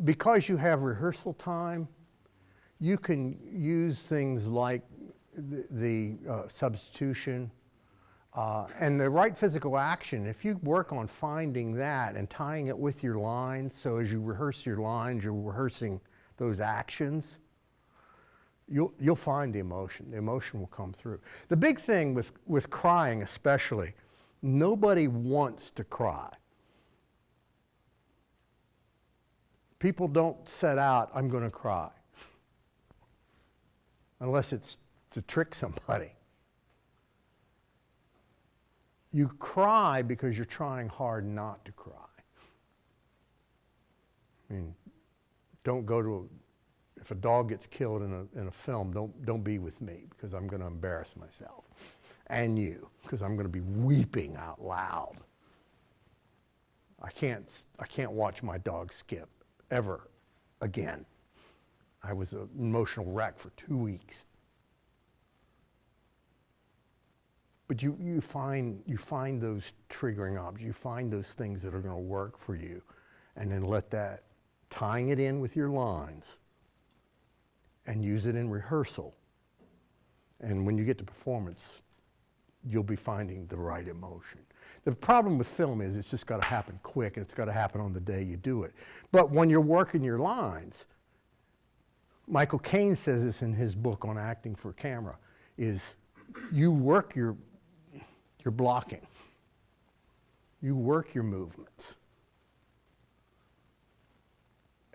because you have rehearsal time, you can use things like the substitution and the right physical action. If you work on finding that and tying it with your lines, so as you rehearse your lines, you're rehearsing those actions, you'll find the emotion. The emotion will come through. The big thing with crying especially, nobody wants to cry. People don't set out, I'm going to cry, unless it's to trick somebody. You cry because you're trying hard not to cry. I mean, don't go to If a dog gets killed in a film, don't be with me, because I'm going to embarrass myself. And you, because I'm going to be weeping out loud. I can't watch my dog skip ever again. I was an emotional wreck for 2 weeks. But you find those triggering objects, you find those things that are going to work for you, and then let that, tying it in with your lines, and use it in rehearsal. And when you get to performance, you'll be finding the right emotion. The problem with film is it's just got to happen quick, and it's got to happen on the day you do it. But when you're working your lines, Michael Caine says this in his book on acting for camera, is you work your blocking. You work your movements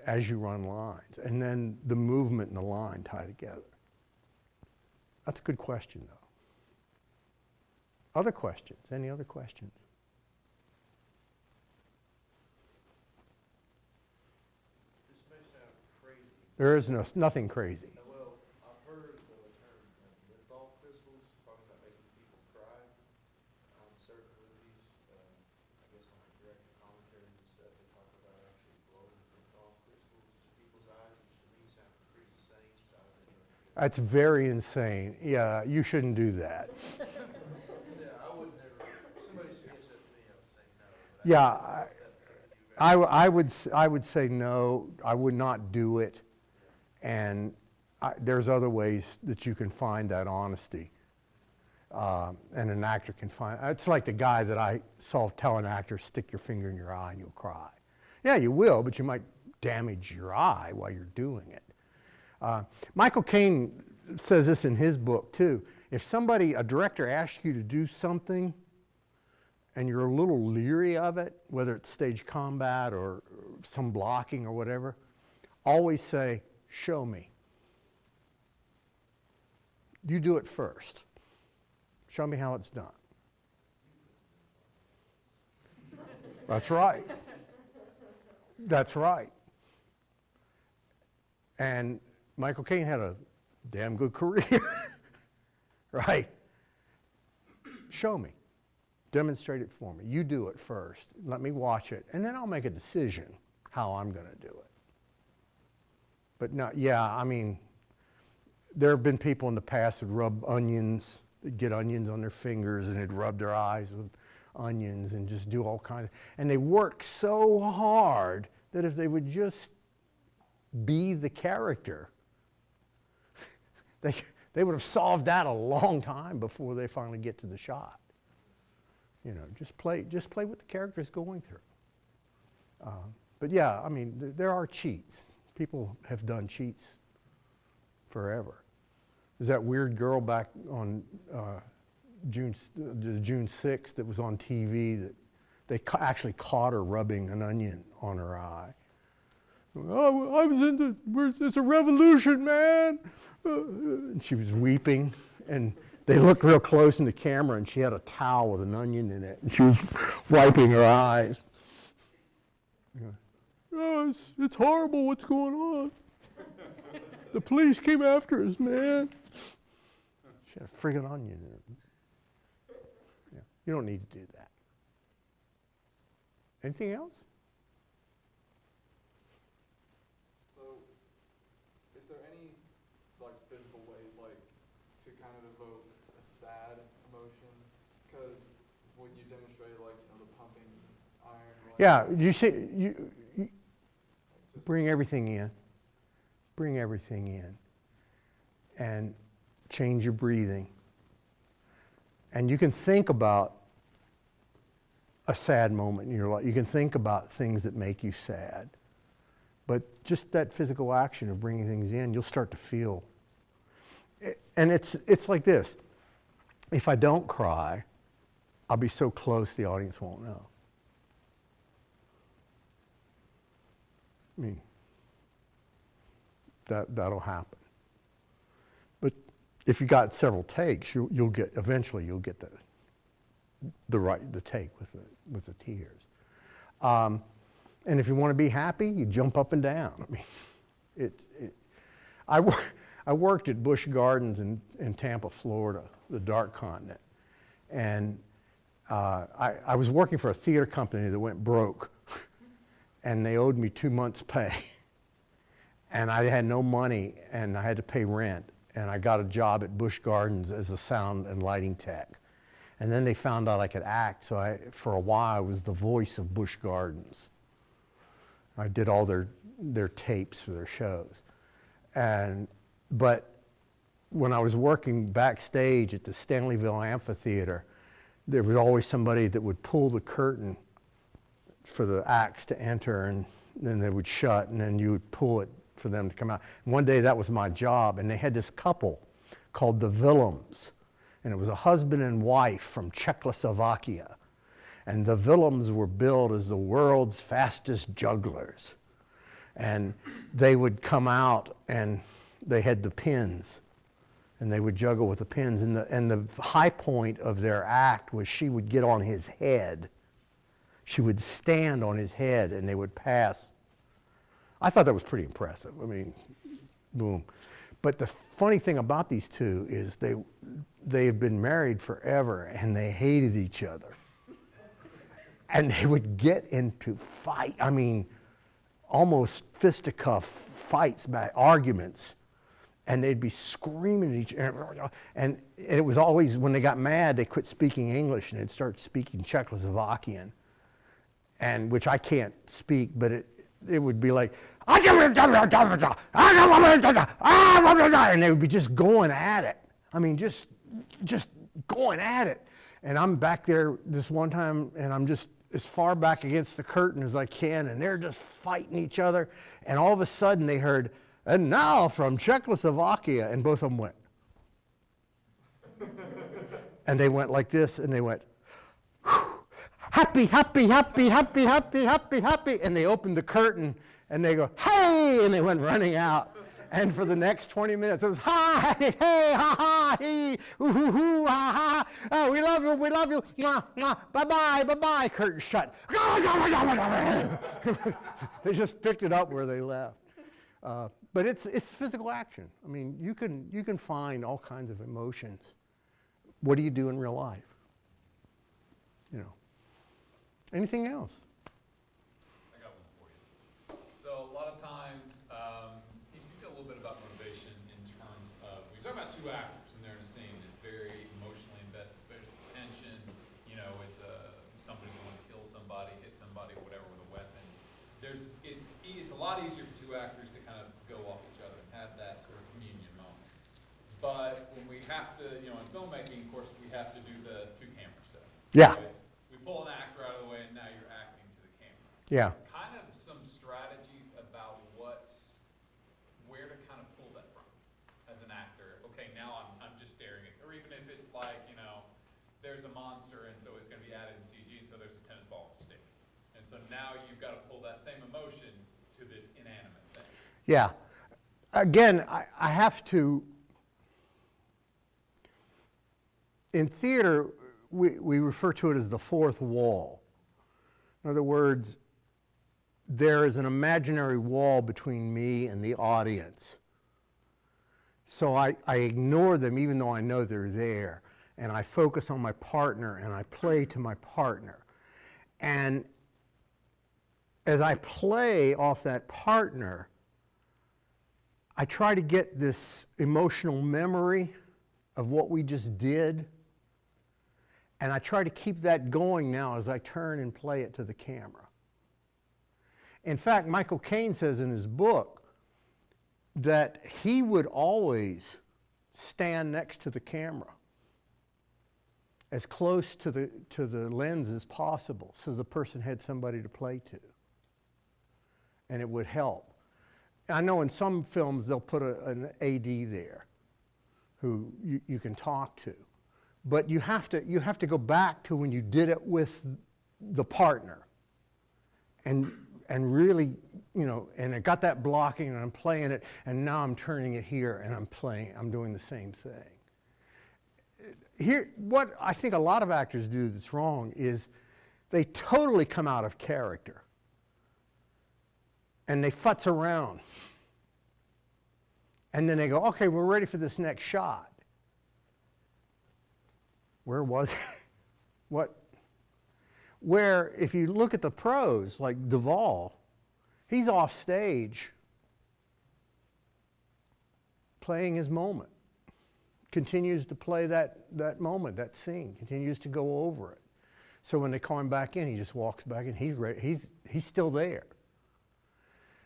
as you run lines, and then the movement and the line tie together. That's a good question, though. Other questions? Any other questions? This may sound crazy. There is nothing crazy. Well, I've heard the term menthol crystals, talking about making people cry. On certain movies, I guess on like director commentaries and stuff, they talk about actually blowing menthol crystals to people's eyes, which to me sounds pretty insane. So I don't know. That's very insane. Yeah, you shouldn't do that. Yeah, I would never. If somebody suggests that to me, I would say no. But Yeah, I would say no. I would not do it. And there's other ways that you can find that honesty. And an actor can find, it's like the guy that I saw tell an actor, stick your finger in your eye and you'll cry. Yeah, you will, but you might damage your eye while you're doing it. Michael Caine says this in his book too. If a director asks you to do something and you're a little leery of it, whether it's stage combat or some blocking or whatever, always say, show me. You do it first. Show me how it's done. That's right. That's right. And Michael Caine had a damn good career, right? Show me. Demonstrate it for me. You do it first. Let me watch it, and then I'll make a decision how I'm going to do it. But no, yeah, I mean, there have been people in the past that rub onions, they'd get onions on their fingers, and they'd rub their eyes with onions and just do all kinds of, and they work so hard that if they would just be the character, they would have solved that a long time before they finally get to the shot. You know, just play what the character is going through. But yeah, I mean, there are cheats. People have done cheats forever. There's that weird girl back on June 6th that was on TV that they actually caught her rubbing an onion on her eye. Oh, I was it's a revolution, man. And she was weeping, and they looked real close in the camera, and she had a towel with an onion in it, and she was wiping her eyes. Oh, it's horrible what's going on. The police came after us, man. She had a friggin' onion in her. Yeah, you don't need to do that. Anything else? So, is there any like physical ways, like to kind of evoke a sad emotion? Because when you demonstrated, like the pumping iron. Like, Yeah, you see, you bring everything in. Bring everything in. And change your breathing. And you can think about a sad moment in your life. You can think about things that make you sad. But just that physical action of bringing things in, you'll start to feel. And it's like this. If I don't cry, I'll be so close the audience won't know. I mean, that'll happen. But if you got several takes, you'll get eventually the take with the tears. And if you want to be happy, you jump up and down. I mean, I worked at Busch Gardens in Tampa, Florida, the dark continent. And I was working for a theater company that went broke. And they owed me 2 months' pay. And I had no money, and I had to pay rent. And I got a job at Busch Gardens as a sound and lighting tech. And then they found out I could act, so for a while I was the voice of Busch Gardens. I did all their tapes for their shows. But when I was working backstage at the Stanleyville Amphitheater, there was always somebody that would pull the curtain for the acts to enter, and then they would shut, and then you would pull it for them to come out. And one day that was my job, and they had this couple called the Willems, and it was a husband and wife from Czechoslovakia. And the Willems were billed as the world's fastest jugglers. And they would come out, and they had the pins, and they would juggle with the pins. And the high point of their act was she would get on his head. She would stand on his head, and they would pass. I thought that was pretty impressive. I mean, boom. But the funny thing about these two is they had been married forever, and they hated each other. And they would get into fight. I mean, almost fisticuff fights, arguments. And they'd be screaming at each other. And it was always, when they got mad, they quit speaking English, and they'd start speaking Czechoslovakian. And which I can't speak, but it would be like, and they would be just going at it. I mean, just going at it. And I'm back there this one time, and I'm just as far back against the curtain as I can, and they're just fighting each other. And all of a sudden they heard, and now from Czechoslovakia, and both of them went. And they went like this, and they went, happy, happy, happy, happy, happy, happy, happy. And they opened the curtain, and they go, hey, and they went running out. And for the next 20 minutes, it was, hi, hey, ha, ha, he, ooh, hoo, hoo, ha, ha, oh, we love you, mwah, mwah, bye-bye, bye-bye, curtain shut. They just picked it up where they left. But it's physical action. I mean, you can find all kinds of emotions. What do you do in real life? You know. Anything else? I got one for you. So a lot of times, can you speak a little bit about motivation in terms of, when you talk about two actors and they're in a scene, it's very emotionally invested, especially tension. You know, it's somebody going to kill somebody, hit somebody, whatever, with a weapon. It's a lot easier for two actors to kind of go off each other and have that sort of communion moment. But when we have to, you know, in filmmaking, of course, we have to do the two-camera stuff. Yeah. So we pull an actor out of the way, and now you're acting to the camera. Yeah. Kind of some strategies about where to kind of pull that from as an actor. Okay, now I'm just staring at, or even if it's like, you know, there's a monster, and so it's going to be added in CG, and so there's a tennis ball on a stick. And so now you've got to pull that same emotion to this inanimate thing. Yeah. Again, I have to, in theater, we refer to it as the fourth wall. In other words, there is an imaginary wall between me and the audience. So I ignore them even though I know they're there. And I focus on my partner, and I play to my partner. And as I play off that partner, I try to get this emotional memory of what we just did. And I try to keep that going now as I turn and play it to the camera. In fact, Michael Caine says in his book that he would always stand next to the camera, as close to the lens as possible, so the person had somebody to play to. And it would help. I know in some films they'll put an AD there who you can talk to. But you have to go back to when you did it with the partner, and really, you know, and I got that blocking, and I'm playing it, and now I'm turning it here, and I'm doing the same thing. Here, what I think a lot of actors do that's wrong is they totally come out of character, and they futz around, And then they go, okay, we're ready for this next shot. Where was it? What? Where, if you look at the pros, like Duvall, he's off stage playing his moment. Continues to play that moment, that scene, continues to go over it. So when they call him back in, he just walks back in, he's ready, he's still there.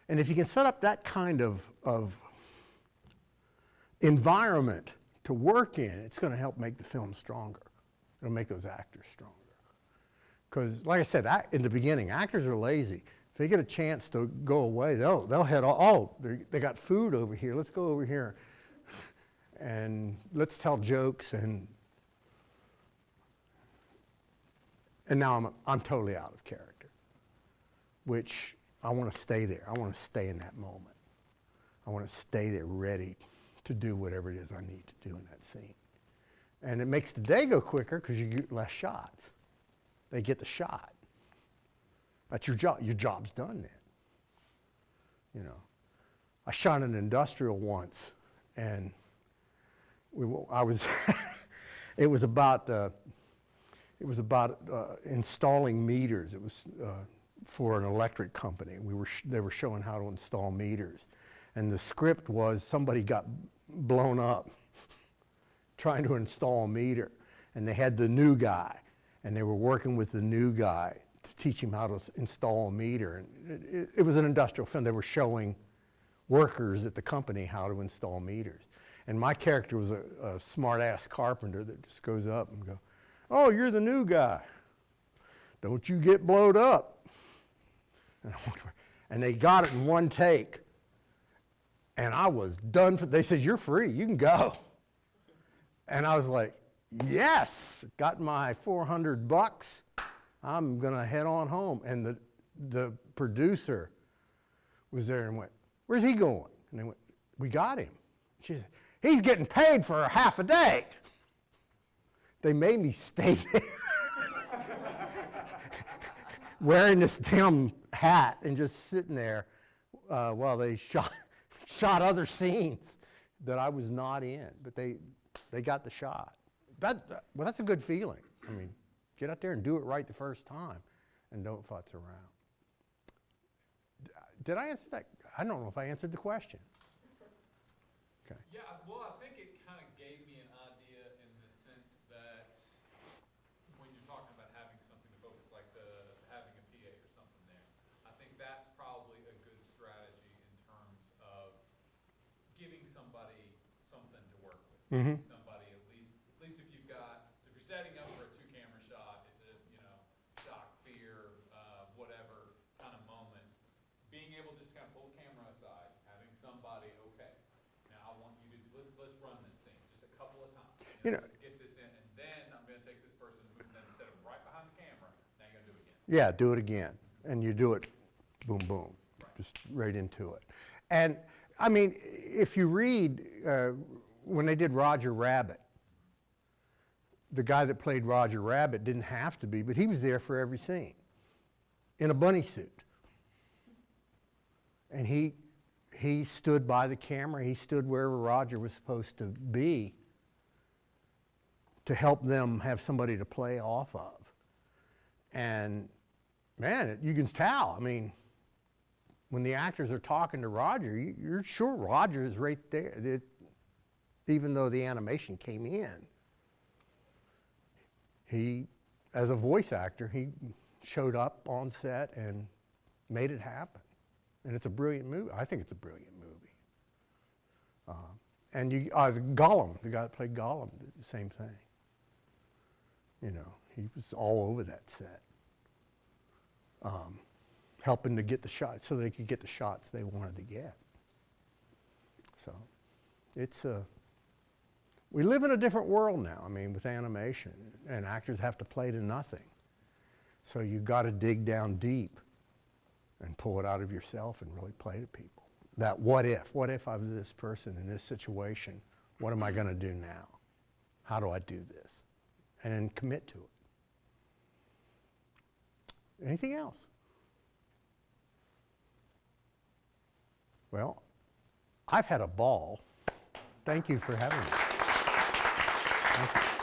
And if you can set up that kind of environment to work in, it's going to help make the film stronger. It'll make those actors stronger. Because, like I said, in the beginning, actors are lazy. If they get a chance to go away, they'll head off. Oh, they got food over here. Let's go over here and let's tell jokes. And now I'm totally out of character, which I want to stay there. I want to stay in that moment. I want to stay there ready to do whatever it is I need to do in that scene. And it makes the day go quicker because you get less shots. They get the shot. That's your job. Your job's done then. You know, I shot an industrial once, and it was about installing meters. It was for an electric company. They were showing how to install meters, and the script was somebody got blown up trying to install a meter, and they had the new guy, and they were working with the new guy to teach him how to install a meter. And it was an industrial film. They were showing workers at the company how to install meters. And my character was a smart-ass carpenter that just goes up and goes, "Oh, you're the new guy. Don't you get blowed up." And they got it in one take. And I was done. They said, "You're free. You can go." And I was like, yes, got my $400. I'm going to head on home. And the producer was there and went, "Where's he going?" And they went, "We got him." She said, "He's getting paid for a half a day." They made me stay there wearing this damn hat and just sitting there while they shot other scenes that I was not in. But they got the shot. Well, that's a good feeling. I mean, get out there and do it right the first time and don't futz around. Did I answer that? I don't know if I answered the question. Okay. Yeah, well, I think it kind of gave me an idea in the sense that when you're talking about having something to focus, like having a PA or something there, I think that's probably a good strategy in terms of giving somebody something to work with. Mm-hmm. Somebody at least if you've got, if you're setting up for a 2-camera shot, it's a, shock, fear, whatever kind of moment, being able just to kind of pull the camera aside, having somebody, okay, now I want you to, let's run this scene just a couple of times. Let's get this in, and then I'm going to take this person and move them, set them right behind the camera, now you're going to do it again. Yeah, do it again. And you do it, boom, boom, just right into it. And, I mean, if you read, when they did Roger Rabbit, the guy that played Roger Rabbit didn't have to be, but he was there for every scene in a bunny suit. And he stood by the camera. He stood wherever Roger was supposed to be to help them have somebody to play off of. And man, you can tell. I mean, when the actors are talking to Roger, you're sure Roger is right there. Even though the animation came in, he, as a voice actor, he showed up on set and made it happen. And it's a brilliant movie. I think it's a brilliant movie. And Gollum, the guy that played Gollum, did the same thing. He was all over that set, helping to get the shots so they could get the shots they wanted to get. So we live in a different world now, I mean, with animation, and actors have to play to nothing. So you've got to dig down deep and pull it out of yourself and really play to people. That what if I was this person in this situation, what am I going to do now? How do I do this? And then commit to it. Anything else? Well, I've had a ball. Thank you for having me. Thank you.